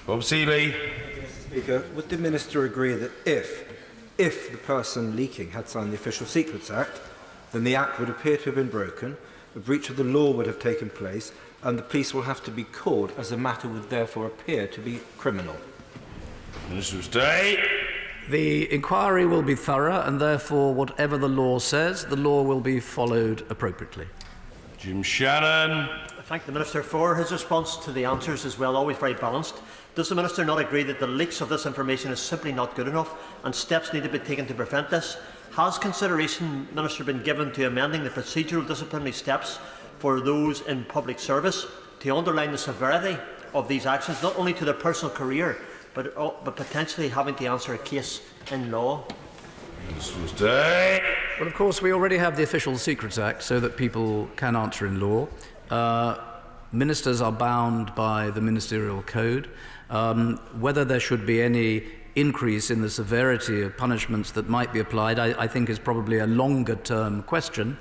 Bob Seeley. Mr. Speaker, would the Minister agree that if the person leaking had signed the Official Secrets Act, then the Act would appear to have been broken, a breach of the law would have taken place, and the police will have to be called, as the matter would therefore appear to be criminal. Minister of State. The inquiry will be thorough, and therefore, whatever the law says, the law will be followed appropriately. Jim Shannon. I thank the Minister for his response to the answers as well, always very balanced. Does the Minister not agree that the leaks of this information is simply not good enough and steps need to be taken to prevent this? Has consideration, Minister, been given to amending the procedural disciplinary steps for those in public service to underline the severity of these actions, not only to their personal career, but potentially having to answer a case in law? Well, of course, we already have the Official Secrets Act so that people can answer in law. Ministers are bound by the Ministerial Code. Whether there should be any increase in the severity of punishments that might be applied, I think is probably a longer-term question.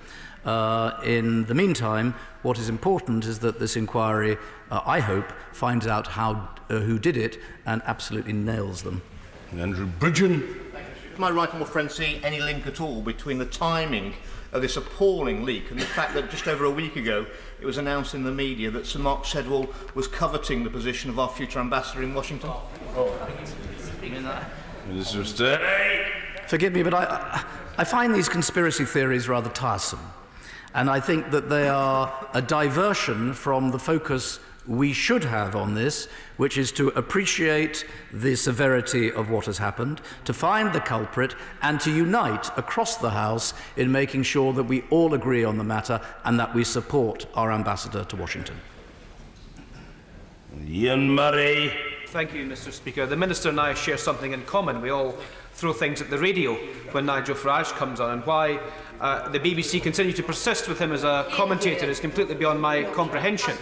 In the meantime, what is important is that this inquiry, I hope, finds out who did it and absolutely nails them. Andrew Bridgen. Does my right honourable friend see any link at all between the timing of this appalling leak and the fact that just over a week ago it was announced in the media that Sir Mark Shedwell was coveting the position of our future ambassador in Washington? Minister of State. Forgive me, but I find these conspiracy theories rather tiresome. And I think that they are a diversion from the focus we should have on this, which is to appreciate the severity of what has happened, to find the culprit, and to unite across the House in making sure that we all agree on the matter and that we support our ambassador to Washington. Ian Murray. Thank you, Mr. Speaker. The Minister and I share something in common. We all throw things at the radio when Nigel Farage comes on, and why the BBC continue to persist with him as a commentator is completely beyond my comprehension.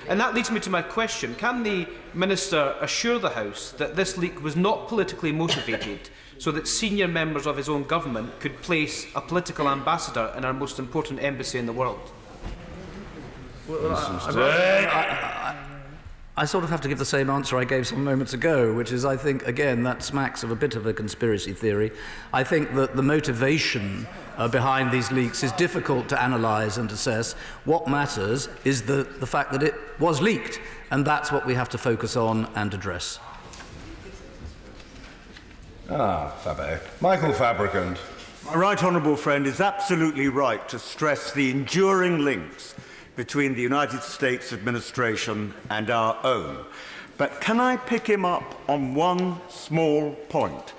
And that leads me to my question. Can the Minister assure the House that this leak was not politically motivated, so that senior members of his own government could place a political ambassador in our most important embassy in the world? I sort of have to give the same answer I gave some moments ago, which is, I think, again, that smacks of a bit of a conspiracy theory. I think that the motivation behind these leaks is difficult to analyse and assess. What matters is the fact that it was leaked, and that's what we have to focus on and address. Fabio. Michael Fabricant. My right honourable friend is absolutely right to stress the enduring links between the United States administration and our own. But can I pick him up on one small point?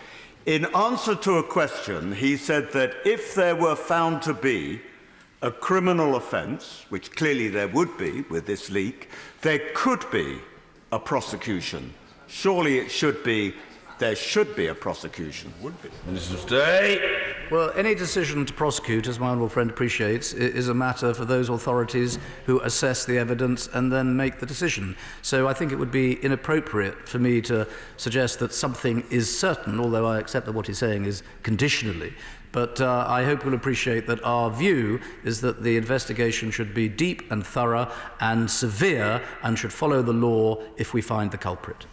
In answer to a question, he said that if there were found to be a criminal offence, which clearly there would be with this leak, there could be a prosecution. Surely it should be, there should be a prosecution. Would be. Minister of State. Well, any decision to prosecute, as my honourable friend appreciates, is a matter for those authorities who assess the evidence and then make the decision. So I think it would be inappropriate for me to suggest that something is certain, although I accept that what he's saying is conditionally. But I hope you'll appreciate that our view is that the investigation should be deep and thorough and severe and should follow the law if we find the culprit.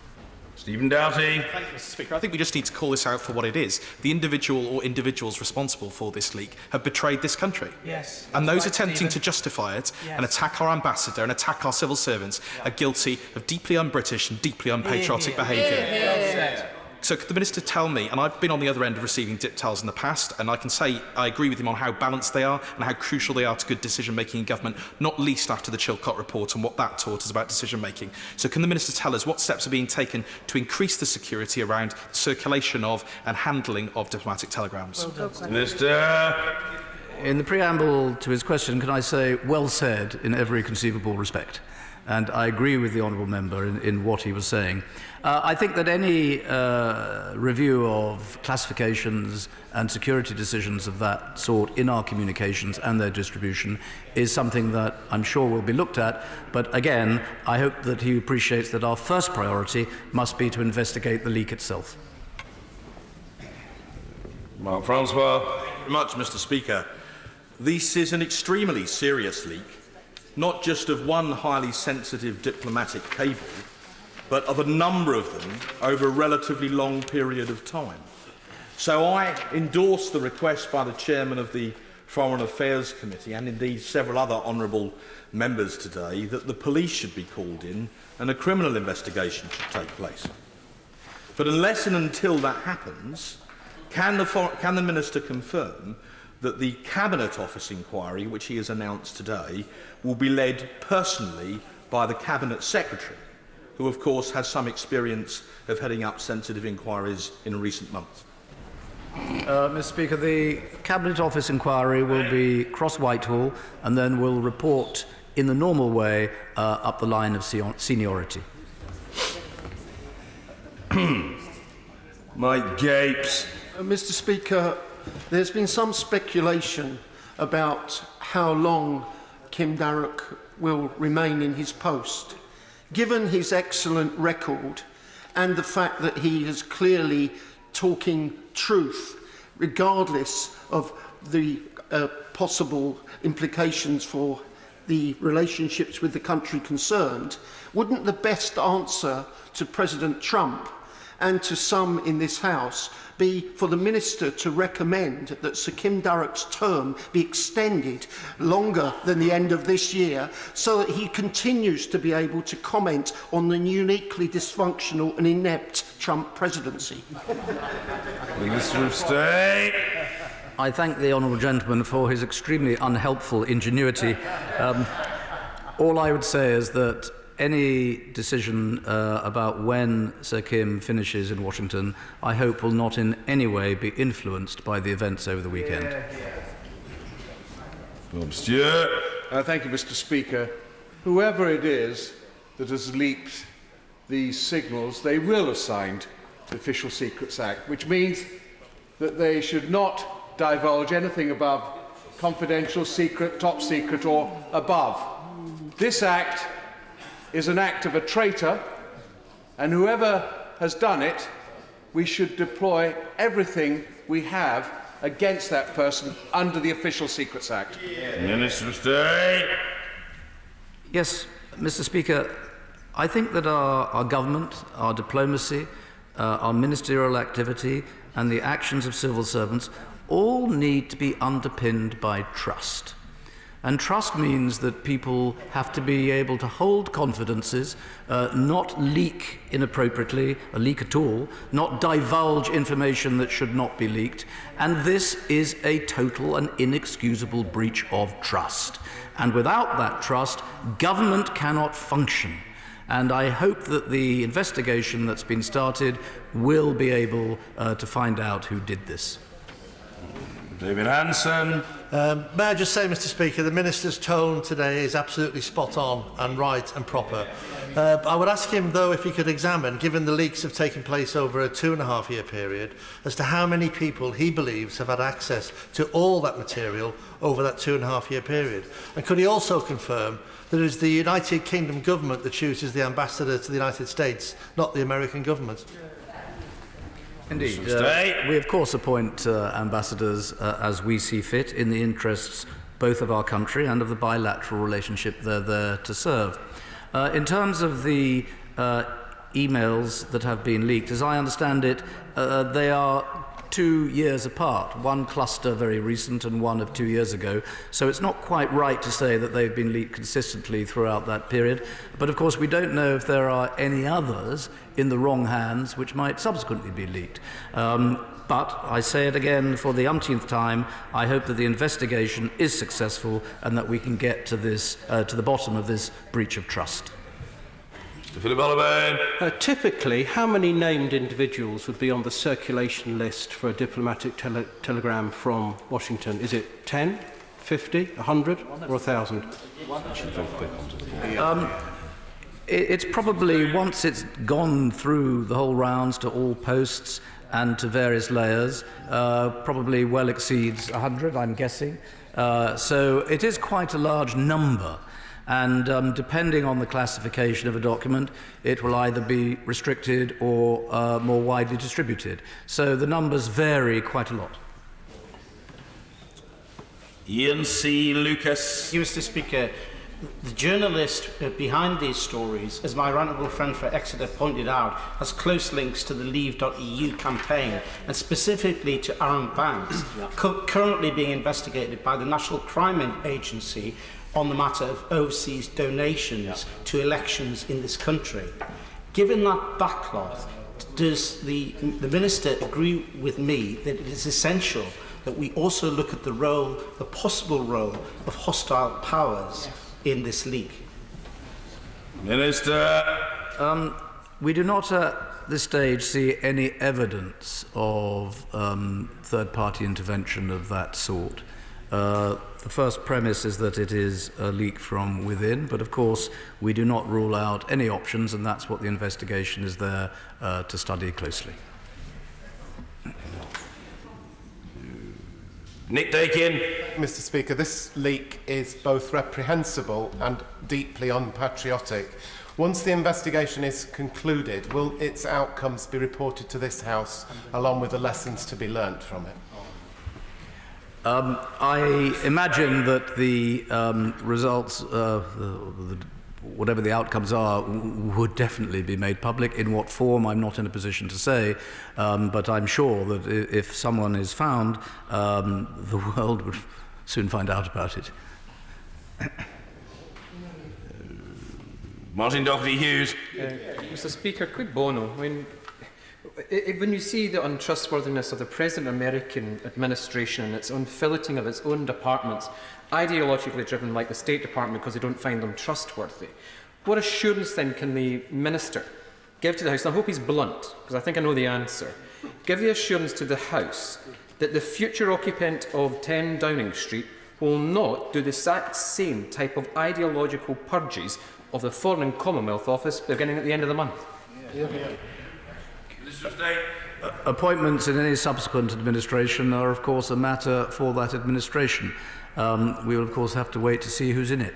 Stephen Doughty. Thank you, Mr. Speaker. I think we just need to call this out for what it is. The individual or individuals responsible for this leak have betrayed this country. Yes. And those attempting to justify it and attack our ambassador and attack our civil servants are guilty of deeply un-British and deeply unpatriotic behaviour. So could the Minister tell me, and I've been on the other end of receiving dip-towels in the past, and I can say I agree with him on how balanced they are and how crucial they are to good decision-making in government, not least after the Chilcot report and what that taught us about decision-making. So can the Minister tell us what steps are being taken to increase the security around the circulation of and handling of diplomatic telegrams? Minister. In the preamble to his question, can I say, well said in every conceivable respect? And I agree with the honourable member in what he was saying. I think that any review of classifications and security decisions of that sort in our communications and their distribution is something that I'm sure will be looked at. But again, I hope that he appreciates that our first priority must be to investigate the leak itself. Mark Francois. Thank you very much, Mr. Speaker. This is an extremely serious leak, not just of one highly sensitive diplomatic cable, but of a number of them over a relatively long period of time. So I endorse the request by the chairman of the Foreign Affairs Committee, and indeed several other honourable members today, that the police should be called in and a criminal investigation should take place. But unless and until that happens, can the Minister confirm that the Cabinet Office inquiry, which he has announced today, will be led personally by the Cabinet Secretary, who of course has some experience of heading up sensitive inquiries in recent months? Mr. Speaker, the Cabinet Office inquiry will be cross Whitehall and then will report in the normal way up the line of seniority. My gapes. Mr. Speaker, there's been some speculation about how long Kim Darroch will remain in his post. Given his excellent record and the fact that he is clearly talking truth, regardless of the possible implications for the relationships with the country concerned, wouldn't the best answer to President Trump and to some in this House be for the Minister to recommend that Sir Kim Darroch's term be extended longer than the end of this year so that he continues to be able to comment on the uniquely dysfunctional and inept Trump presidency? Minister of State. I thank the honourable gentleman for his extremely unhelpful ingenuity. All I would say is that any decision about when Sir Kim finishes in Washington, I hope will not in any way be influenced by the events over the weekend. Bob Stewart. Thank you, Mr. Speaker. Whoever it is that has leaked these signals, they will have signed the Official Secrets Act, which means that they should not divulge anything above confidential, secret, top secret or above. This act is an act of a traitor, and whoever has done it, we should deploy everything we have against that person under the Official Secrets Act. Minister of State. Yes, Mr. Speaker, I think that our government, our diplomacy, our ministerial activity and the actions of civil servants all need to be underpinned by trust. And trust means that people have to be able to hold confidences, not leak inappropriately, or leak at all, not divulge information that should not be leaked. And this is a total and inexcusable breach of trust. And without that trust, government cannot function. And I hope that the investigation that's been started will be able to find out who did this. David Hanson. May I just say, Mr. Speaker, the Minister's tone today is absolutely spot on and right and proper. I would ask him, though, if he could examine, given the leaks have taken place over a 2.5-year period, as to how many people he believes have had access to all that material over that 2.5-year period. And could he also confirm that it is the United Kingdom government that chooses the ambassador to the United States, not the American government? Indeed. We, of course, appoint ambassadors as we see fit in the interests both of our country and of the bilateral relationship they're there to serve. In terms of the emails that have been leaked, as I understand it, they are 2 years apart, one cluster very recent and one of 2 years ago, so it's not quite right to say that they've been leaked consistently throughout that period. But of course we don't know if there are any others in the wrong hands which might subsequently be leaked. But I say it again for the umpteenth time, I hope that the investigation is successful and that we can get to this, to the bottom of this breach of trust. Philip Oliver. Typically, how many named individuals would be on the circulation list for a diplomatic telegram from Washington? Is it 10, 50, 100 or 1,000? It's probably, once it's gone through the whole rounds to all posts and to various layers, probably well exceeds 100, I'm guessing. So it is quite a large number. And depending on the classification of a document, it will either be restricted or more widely distributed. So the numbers vary quite a lot. Ian C. Lucas. Mr. Speaker, The journalist behind these stories, as my honourable friend for Exeter pointed out, has close links to the Leave.eu campaign and specifically to Aaron Banks, currently being investigated by the National Crime Agency on the matter of overseas donations to elections in this country. Given that backcloth, does the Minister agree with me that it is essential that we also look at the possible role of hostile powers in this leak? Minister. We do not at this stage see any evidence of third-party intervention of that sort. The first premise is that it is a leak from within, but of course we do not rule out any options, and that's what the investigation is there to study closely. Nick Dakin. Mr. Speaker, this leak is both reprehensible and deeply unpatriotic. Once the investigation is concluded, will its outcomes be reported to this House, along with the lessons to be learnt from it? I imagine that the results, whatever the outcomes are, would definitely be made public. In what form, I'm not in a position to say, but I'm sure that if someone is found, the world would soon find out about it. Martin Doherty-Hughes. Mr. Speaker, quid bono. When you see the untrustworthiness of the present American administration and its unfilleting of its own departments, ideologically driven like the State Department because they don't find them trustworthy, what assurance then can the Minister give to the House, and I hope he's blunt, because I think I know the answer, give the assurance to the House that the future occupant of 10 Downing Street will not do the exact same type of ideological purges of the Foreign and Commonwealth Office beginning at the end of the month? Appointments in any subsequent administration are, of course, a matter for that administration. We will, of course, have to wait to see who's in it.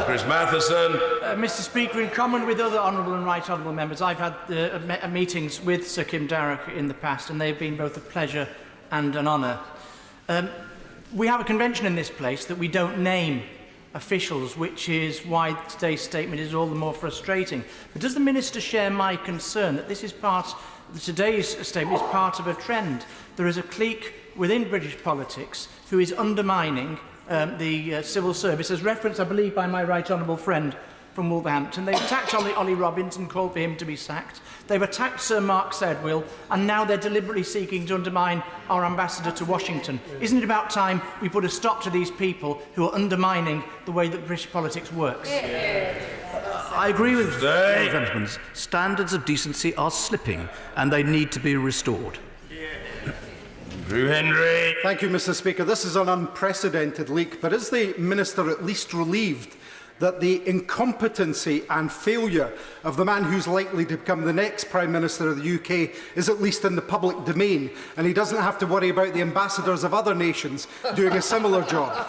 Chris Matheson. Mr. Speaker, in common with other honourable and right honourable members, I've had meetings with Sir Kim Darroch in the past, and they've been both a pleasure and an honour. We have a convention in this place that we don't name officials, which is why today's statement is all the more frustrating. But does the Minister share my concern that today's statement is part of a trend? There is a clique within British politics who is undermining the civil service, as referenced, I believe, by my right honourable friend from Wolverhampton. They've attacked Ollie Robbins and called for him to be sacked. They've attacked Sir Mark Sedwill, and now they're deliberately seeking to undermine our ambassador to Washington. Isn't it about time we put a stop to these people who are undermining the way that British politics works? I agree with the gentlemen. Standards of decency are slipping, and they need to be restored. Drew Henry. Thank you, Mr. Speaker. This is an unprecedented leak, but is the Minister at least relieved that the incompetency and failure of the man who's likely to become the next Prime Minister of the UK is at least in the public domain, and he doesn't have to worry about the ambassadors of other nations doing a similar job?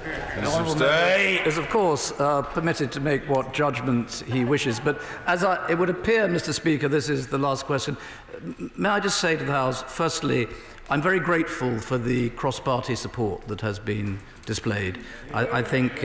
The Honourable Member is, of course, permitted to make what judgments he wishes, but as it would appear, Mr. Speaker, this is the last question. May I just say to the House, firstly, I'm very grateful for the cross-party support that has been displayed. I think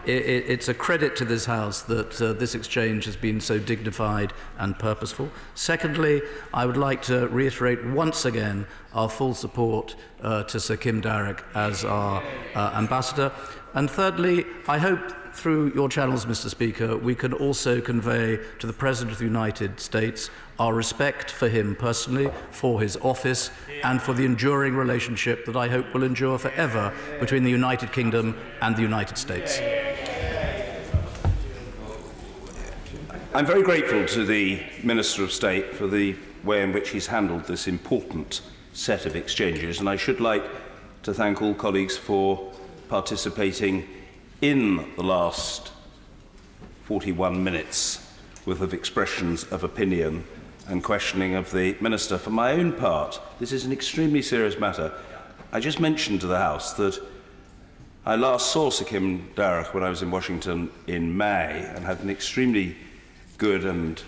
it's a credit to this House that this exchange has been so dignified and purposeful. Secondly, I would like to reiterate once again our full support to Sir Kim Darroch as our ambassador. And thirdly, I hope through your channels, Mr. Speaker, we can also convey to the President of the United States our respect for him personally, for his office, and for the enduring relationship that I hope will endure forever between the United Kingdom and the United States. I'm very grateful to the Minister of State for the way in which he's handled this important set of exchanges, and I should like to thank all colleagues for participating in the last 41 minutes worth of expressions of opinion and questioning of the Minister. For my own part, this is an extremely serious matter. I just mentioned to the House that I last saw Sir Kim Darroch when I was in Washington in May and had an extremely good and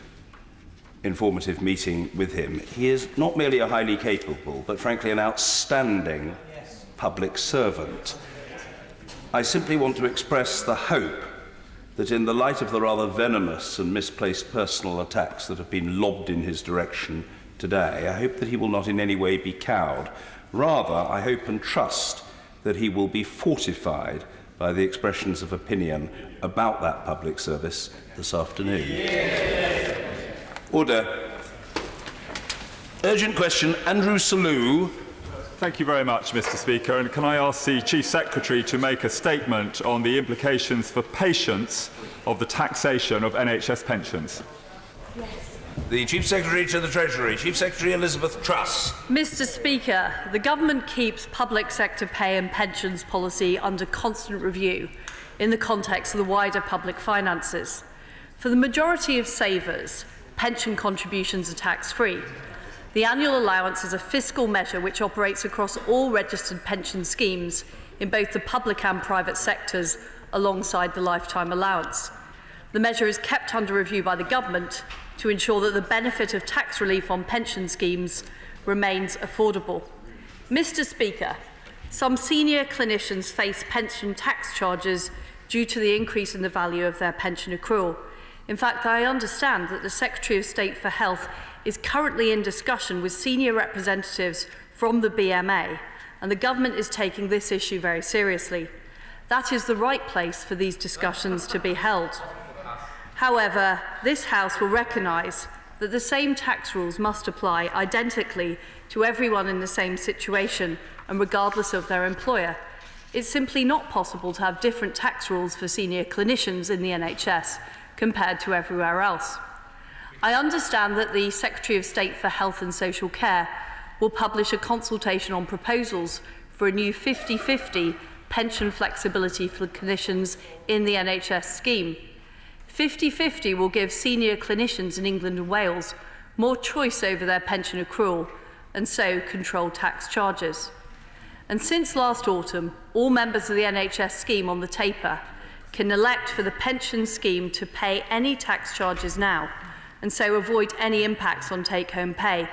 informative meeting with him. He is not merely a highly capable, but frankly an outstanding public servant. I simply want to express the hope that in the light of the rather venomous and misplaced personal attacks that have been lobbed in his direction today, I hope that he will not in any way be cowed. Rather, I hope and trust that he will be fortified by the expressions of opinion about that public service this afternoon. Order. Urgent question, Andrew Selous. Thank you very much, Mr. Speaker. And can I ask the Chief Secretary to make a statement on the implications for patients of the taxation of NHS pensions? Yes. The Chief Secretary to the Treasury, Chief Secretary Elizabeth Truss. Mr. Speaker, the government keeps public sector pay and pensions policy under constant review in the context of the wider public finances. For the majority of savers, pension contributions are tax-free. The annual allowance is a fiscal measure which operates across all registered pension schemes in both the public and private sectors alongside the lifetime allowance. The measure is kept under review by the government to ensure that the benefit of tax relief on pension schemes remains affordable. Mr. Speaker, some senior clinicians face pension tax charges due to the increase in the value of their pension accrual. In fact, I understand that the Secretary of State for Health is currently in discussion with senior representatives from the BMA, and the government is taking this issue very seriously. That is the right place for these discussions to be held. However, this House will recognise that the same tax rules must apply identically to everyone in the same situation and regardless of their employer. It's simply not possible to have different tax rules for senior clinicians in the NHS compared to everywhere else. I understand that the Secretary of State for Health and Social Care will publish a consultation on proposals for a new 50-50 pension flexibility for clinicians in the NHS scheme. 50-50 will give senior clinicians in England and Wales more choice over their pension accrual and so control tax charges. And since last autumn, all members of the NHS scheme on the taper can elect for the pension scheme to pay any tax charges now and so avoid any impacts on take-home pay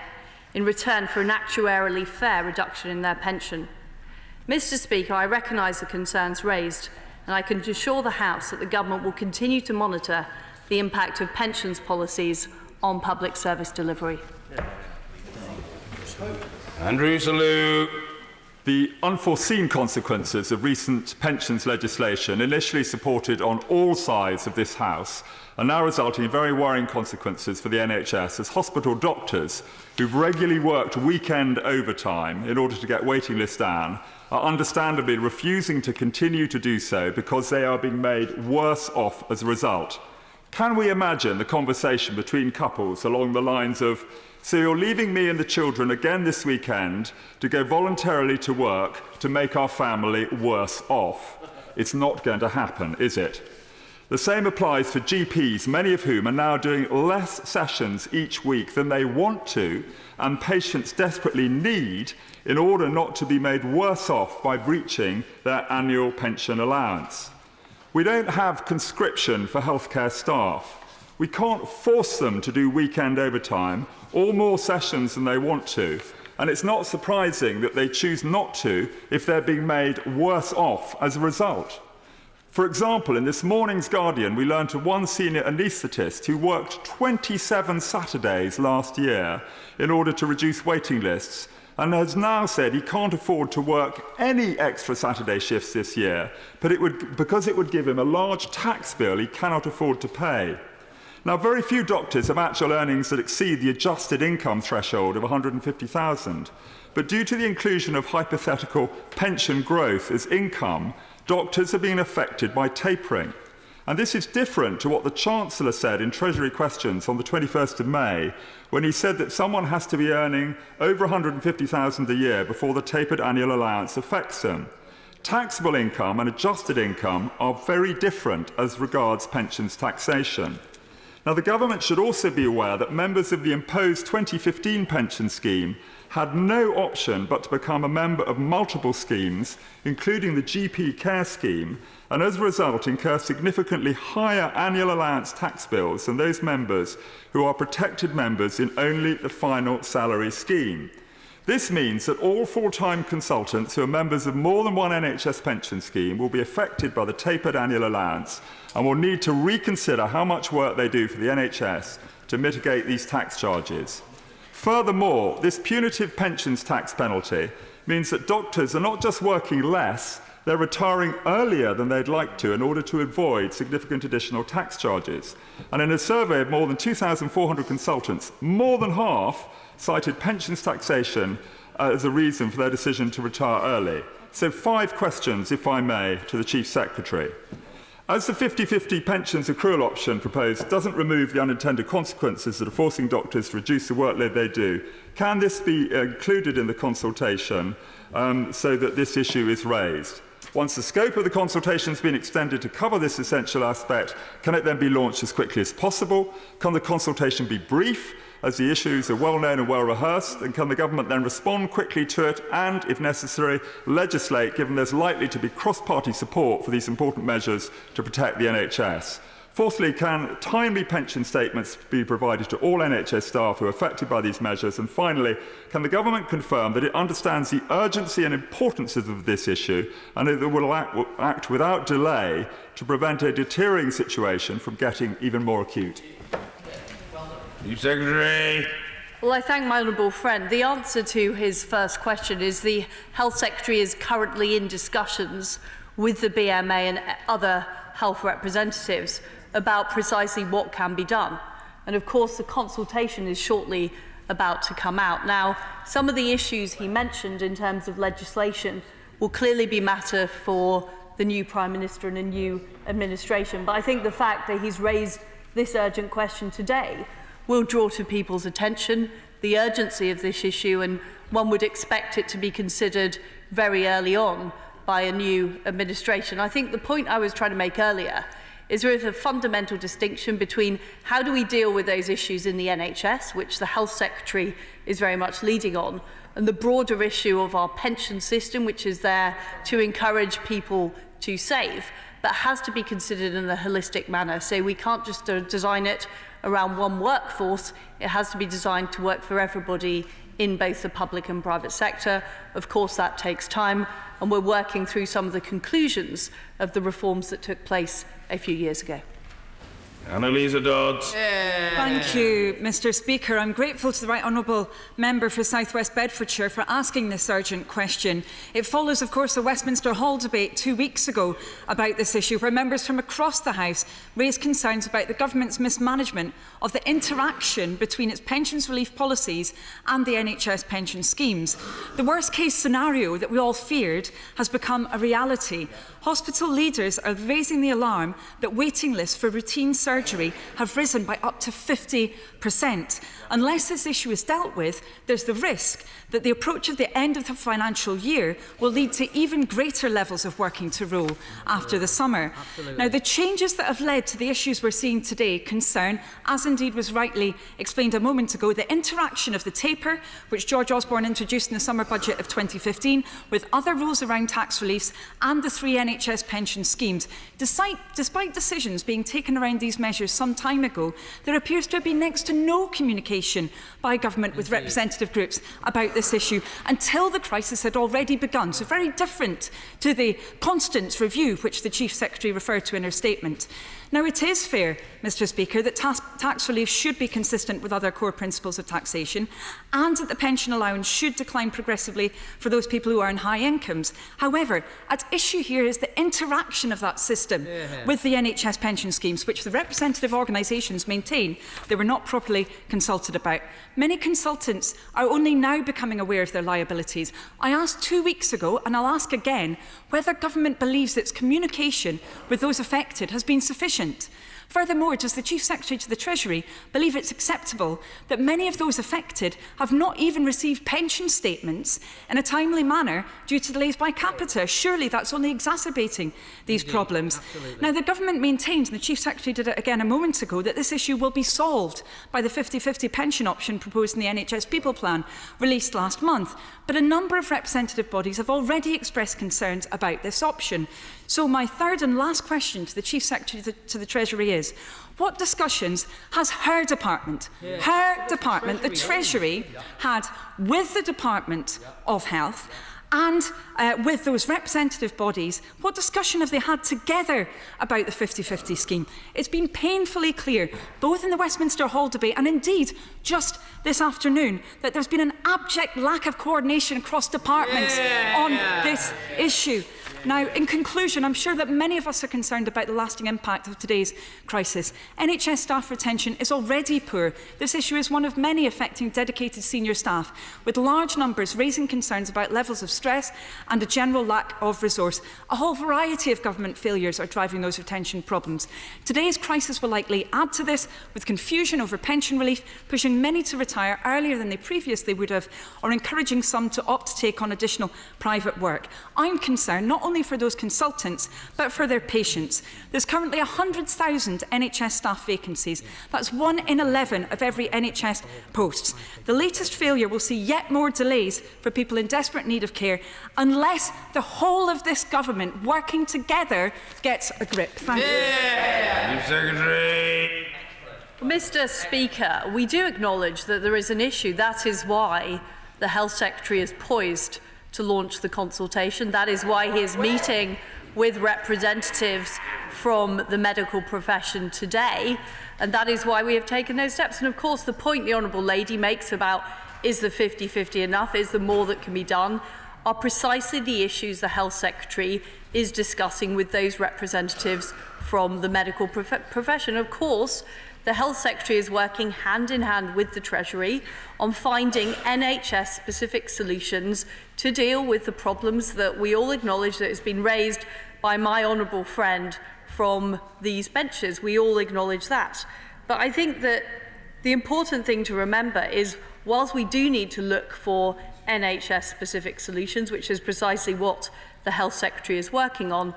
in return for an actuarially fair reduction in their pension. Mr. Speaker, I recognise the concerns raised, and I can assure the House that the government will continue to monitor the impact of pensions policies on public service delivery. Andrew Selous. The unforeseen consequences of recent pensions legislation, initially supported on all sides of this House, are now resulting in very worrying consequences for the NHS, as hospital doctors who've regularly worked weekend overtime in order to get waiting lists down are understandably refusing to continue to do so because they are being made worse off as a result. Can we imagine the conversation between couples along the lines of, "So you're leaving me and the children again this weekend to go voluntarily to work to make our family worse off"? It's not going to happen, is it? The same applies for GPs, many of whom are now doing less sessions each week than they want to and patients desperately need in order not to be made worse off by breaching their annual pension allowance. We don't have conscription for healthcare staff. We can't force them to do weekend overtime or more sessions than they want to, and it's not surprising that they choose not to if they're being made worse off as a result. For example, in this morning's Guardian, we learned of one senior anaesthetist who worked 27 Saturdays last year in order to reduce waiting lists, and has now said he can't afford to work any extra Saturday shifts this year, because it would give him a large tax bill he cannot afford to pay. Now, very few doctors have actual earnings that exceed the adjusted income threshold of $150,000, but due to the inclusion of hypothetical pension growth as income, doctors are being affected by tapering. And this is different to what the Chancellor said in Treasury Questions on the 21st of May, when he said that someone has to be earning over $150,000 a year before the tapered annual allowance affects them. Taxable income and adjusted income are very different as regards pensions taxation. Now, the government should also be aware that members of the imposed 2015 pension scheme had no option but to become a member of multiple schemes, including the GP care scheme, and as a result incur significantly higher annual allowance tax bills than those members who are protected members in only the final salary scheme. This means that all full-time consultants who are members of more than one NHS pension scheme will be affected by the tapered annual allowance and will need to reconsider how much work they do for the NHS to mitigate these tax charges. Furthermore, this punitive pensions tax penalty means that doctors are not just working less, they're retiring earlier than they'd like to in order to avoid significant additional tax charges. And in a survey of more than 2,400 consultants, more than half cited pensions taxation as a reason for their decision to retire early. So 5 questions, if I may, to the Chief Secretary. As the 50-50 pensions accrual option proposed doesn't remove the unintended consequences that are forcing doctors to reduce the workload they do, can this be included in the consultation so that this issue is raised? Once the scope of the consultation has been extended to cover this essential aspect, can it then be launched as quickly as possible? Can the consultation be brief, as the issues are well known and well rehearsed? And can the government then respond quickly to it and, if necessary, legislate, given there's likely to be cross-party support for these important measures to protect the NHS? Fourthly, can timely pension statements be provided to all NHS staff who are affected by these measures? And finally, can the government confirm that it understands the urgency and importance of this issue and that it will act without delay to prevent a deteriorating situation from getting even more acute? Chief Secretary. Well, I thank my honourable friend. The answer to his first question is the Health Secretary is currently in discussions with the BMA and other health representatives about precisely what can be done. And of course, the consultation is shortly about to come out. Now, some of the issues he mentioned in terms of legislation will clearly be matter for the new Prime Minister and a new administration. But I think the fact that he's raised this urgent question today will draw to people's attention the urgency of this issue, and one would expect it to be considered very early on by a new administration. I think the point I was trying to make earlier is there is a fundamental distinction between how do we deal with those issues in the NHS, which the Health Secretary is very much leading on, and the broader issue of our pension system, which is there to encourage people to save, but has to be considered in a holistic manner. So we can't just design it around one workforce. It has to be designed to work for everybody in both the public and private sector. Of course, that takes time, and we're working through some of the conclusions of the reforms that took place a few years ago. Annalisa Dodds. Thank you, Mr Speaker. I'm grateful to the Right Honourable Member for South West Bedfordshire for asking this urgent question. It follows, of course, the Westminster Hall debate 2 weeks ago about this issue, where members from across the House raised concerns about the government's mismanagement of the interaction between its pensions relief policies and the NHS pension schemes. The worst-case scenario that we all feared has become a reality. Hospital leaders are raising the alarm that waiting lists for routine surgery have risen by up to 50%. Unless this issue is dealt with, there's the risk that the approach of the end of the financial year will lead to even greater levels of working to roll after the summer. Now, the changes that have led to the issues we're seeing today concern, as indeed was rightly explained a moment ago, the interaction of the taper, which George Osborne introduced in the summer budget of 2015, with other rules around tax reliefs and the 3 NHS pension schemes. Despite decisions being taken around these measures some time ago, there appears to have been next to no communication by government with representative groups about this issue until the crisis had already begun. So very different to the constant review which the Chief Secretary referred to in her statement. Now, it is fair, Mr Speaker, that tax relief should be consistent with other core principles of taxation and that the pension allowance should decline progressively for those people who earn high incomes. However, at issue here is the interaction of that system with the NHS pension schemes, which the representative organisations maintain they were not properly consulted about. Many consultants are only now becoming aware of their liabilities. I asked 2 weeks ago, and I'll ask again, whether government believes its communication with those affected has been sufficient. Furthermore, does the Chief Secretary to the Treasury believe it's acceptable that many of those affected have not even received pension statements in a timely manner due to delays by capita? Surely that's only exacerbating these problems. Absolutely. Now, the government maintains, and the Chief Secretary did it again a moment ago, that this issue will be solved by the 50-50 pension option proposed in the NHS People Plan, released last month. But a number of representative bodies have already expressed concerns about this option. So my third and last question to the Chief Secretary to the Treasury is. What discussions has her department, the Treasury, had with the Department of Health and with those representative bodies? What discussion have they had together about the 50-50 scheme? It's been painfully clear, both in the Westminster Hall debate and indeed just this afternoon, that there's been an abject lack of coordination across departments on this issue. Now, in conclusion, I'm sure that many of us are concerned about the lasting impact of today's crisis. NHS staff retention is already poor. This issue is one of many affecting dedicated senior staff, with large numbers raising concerns about levels of stress and a general lack of resource. A whole variety of government failures are driving those retention problems. Today's crisis will likely add to this, with confusion over pension relief, pushing many to retire earlier than they previously would have, or encouraging some to opt to take on additional private work. I'm concerned not only for those consultants, but for their patients. There's currently 100,000 NHS staff vacancies. That's 1 in 11 of every NHS posts. The latest failure will see yet more delays for people in desperate need of care unless the whole of this government working together gets a grip. Thank you. Secretary. Mr. Speaker, we do acknowledge that there is an issue. That is why the Health Secretary is poised to launch the consultation. That is why he is meeting with representatives from the medical profession today, and that is why we have taken those steps. And of course, the point the Honourable Lady makes about is the 50-50 enough, is there more that can be done, are precisely the issues the Health Secretary is discussing with those representatives from the medical profession. Of course, the Health Secretary is working hand in hand with the Treasury on finding NHS-specific solutions to deal with the problems that we all acknowledge that has been raised by my honourable friend from these benches. We all acknowledge that. But I think that the important thing to remember is, whilst we do need to look for NHS-specific solutions, which is precisely what the Health Secretary is working on,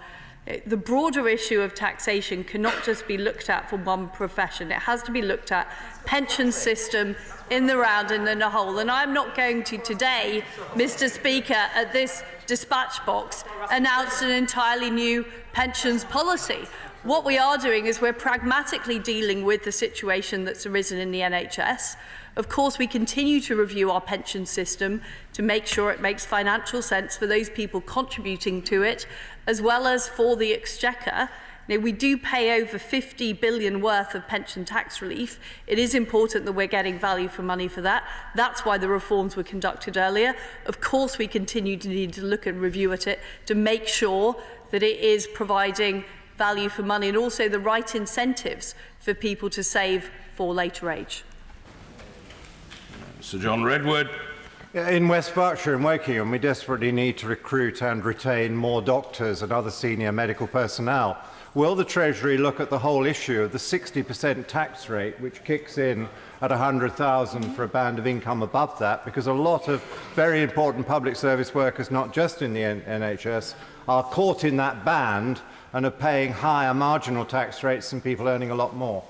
the broader issue of taxation cannot just be looked at for one profession. It has to be looked at pension system in the round and in the whole. And I'm not going to today, Mr. Speaker, at this dispatch box, announce an entirely new pensions policy. What we are doing is we're pragmatically dealing with the situation that's arisen in the NHS. Of course, we continue to review our pension system to make sure it makes financial sense for those people contributing to it, as well as for the Exchequer. Now, we do pay over 50 billion worth of pension tax relief. It is important that we're getting value for money for that. That's why the reforms were conducted earlier. Of course, we continue to need to look and review at it to make sure that it is providing value for money and also the right incentives for people to save for later age. Sir John Redwood. In West Berkshire and Wokingham, we desperately need to recruit and retain more doctors and other senior medical personnel. Will the Treasury look at the whole issue of the 60% tax rate, which kicks in at 100,000 for a band of income above that, because a lot of very important public service workers, not just in the NHS, are caught in that band and are paying higher marginal tax rates than people earning a lot more?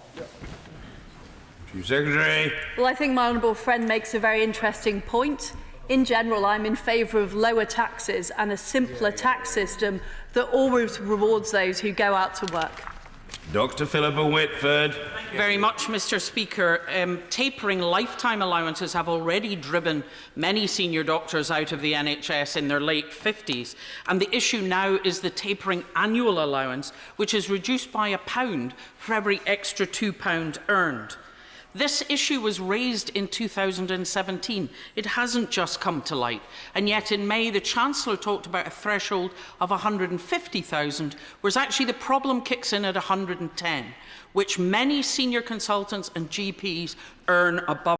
Chief Secretary. Well, I think my honourable friend makes a very interesting point. In general, I'm in favour of lower taxes and a simpler tax system that always rewards those who go out to work. Dr. Philippa Whitford. Thank you very much, Mr. Speaker. Tapering lifetime allowances have already driven many senior doctors out of the NHS in their late 50s, and the issue now is the tapering annual allowance, which is reduced by £1 for every extra £2 earned. This issue was raised in 2017. It hasn't just come to light. And yet in May, the Chancellor talked about a threshold of 150,000, whereas actually the problem kicks in at 110, which many senior consultants and GPs earn above.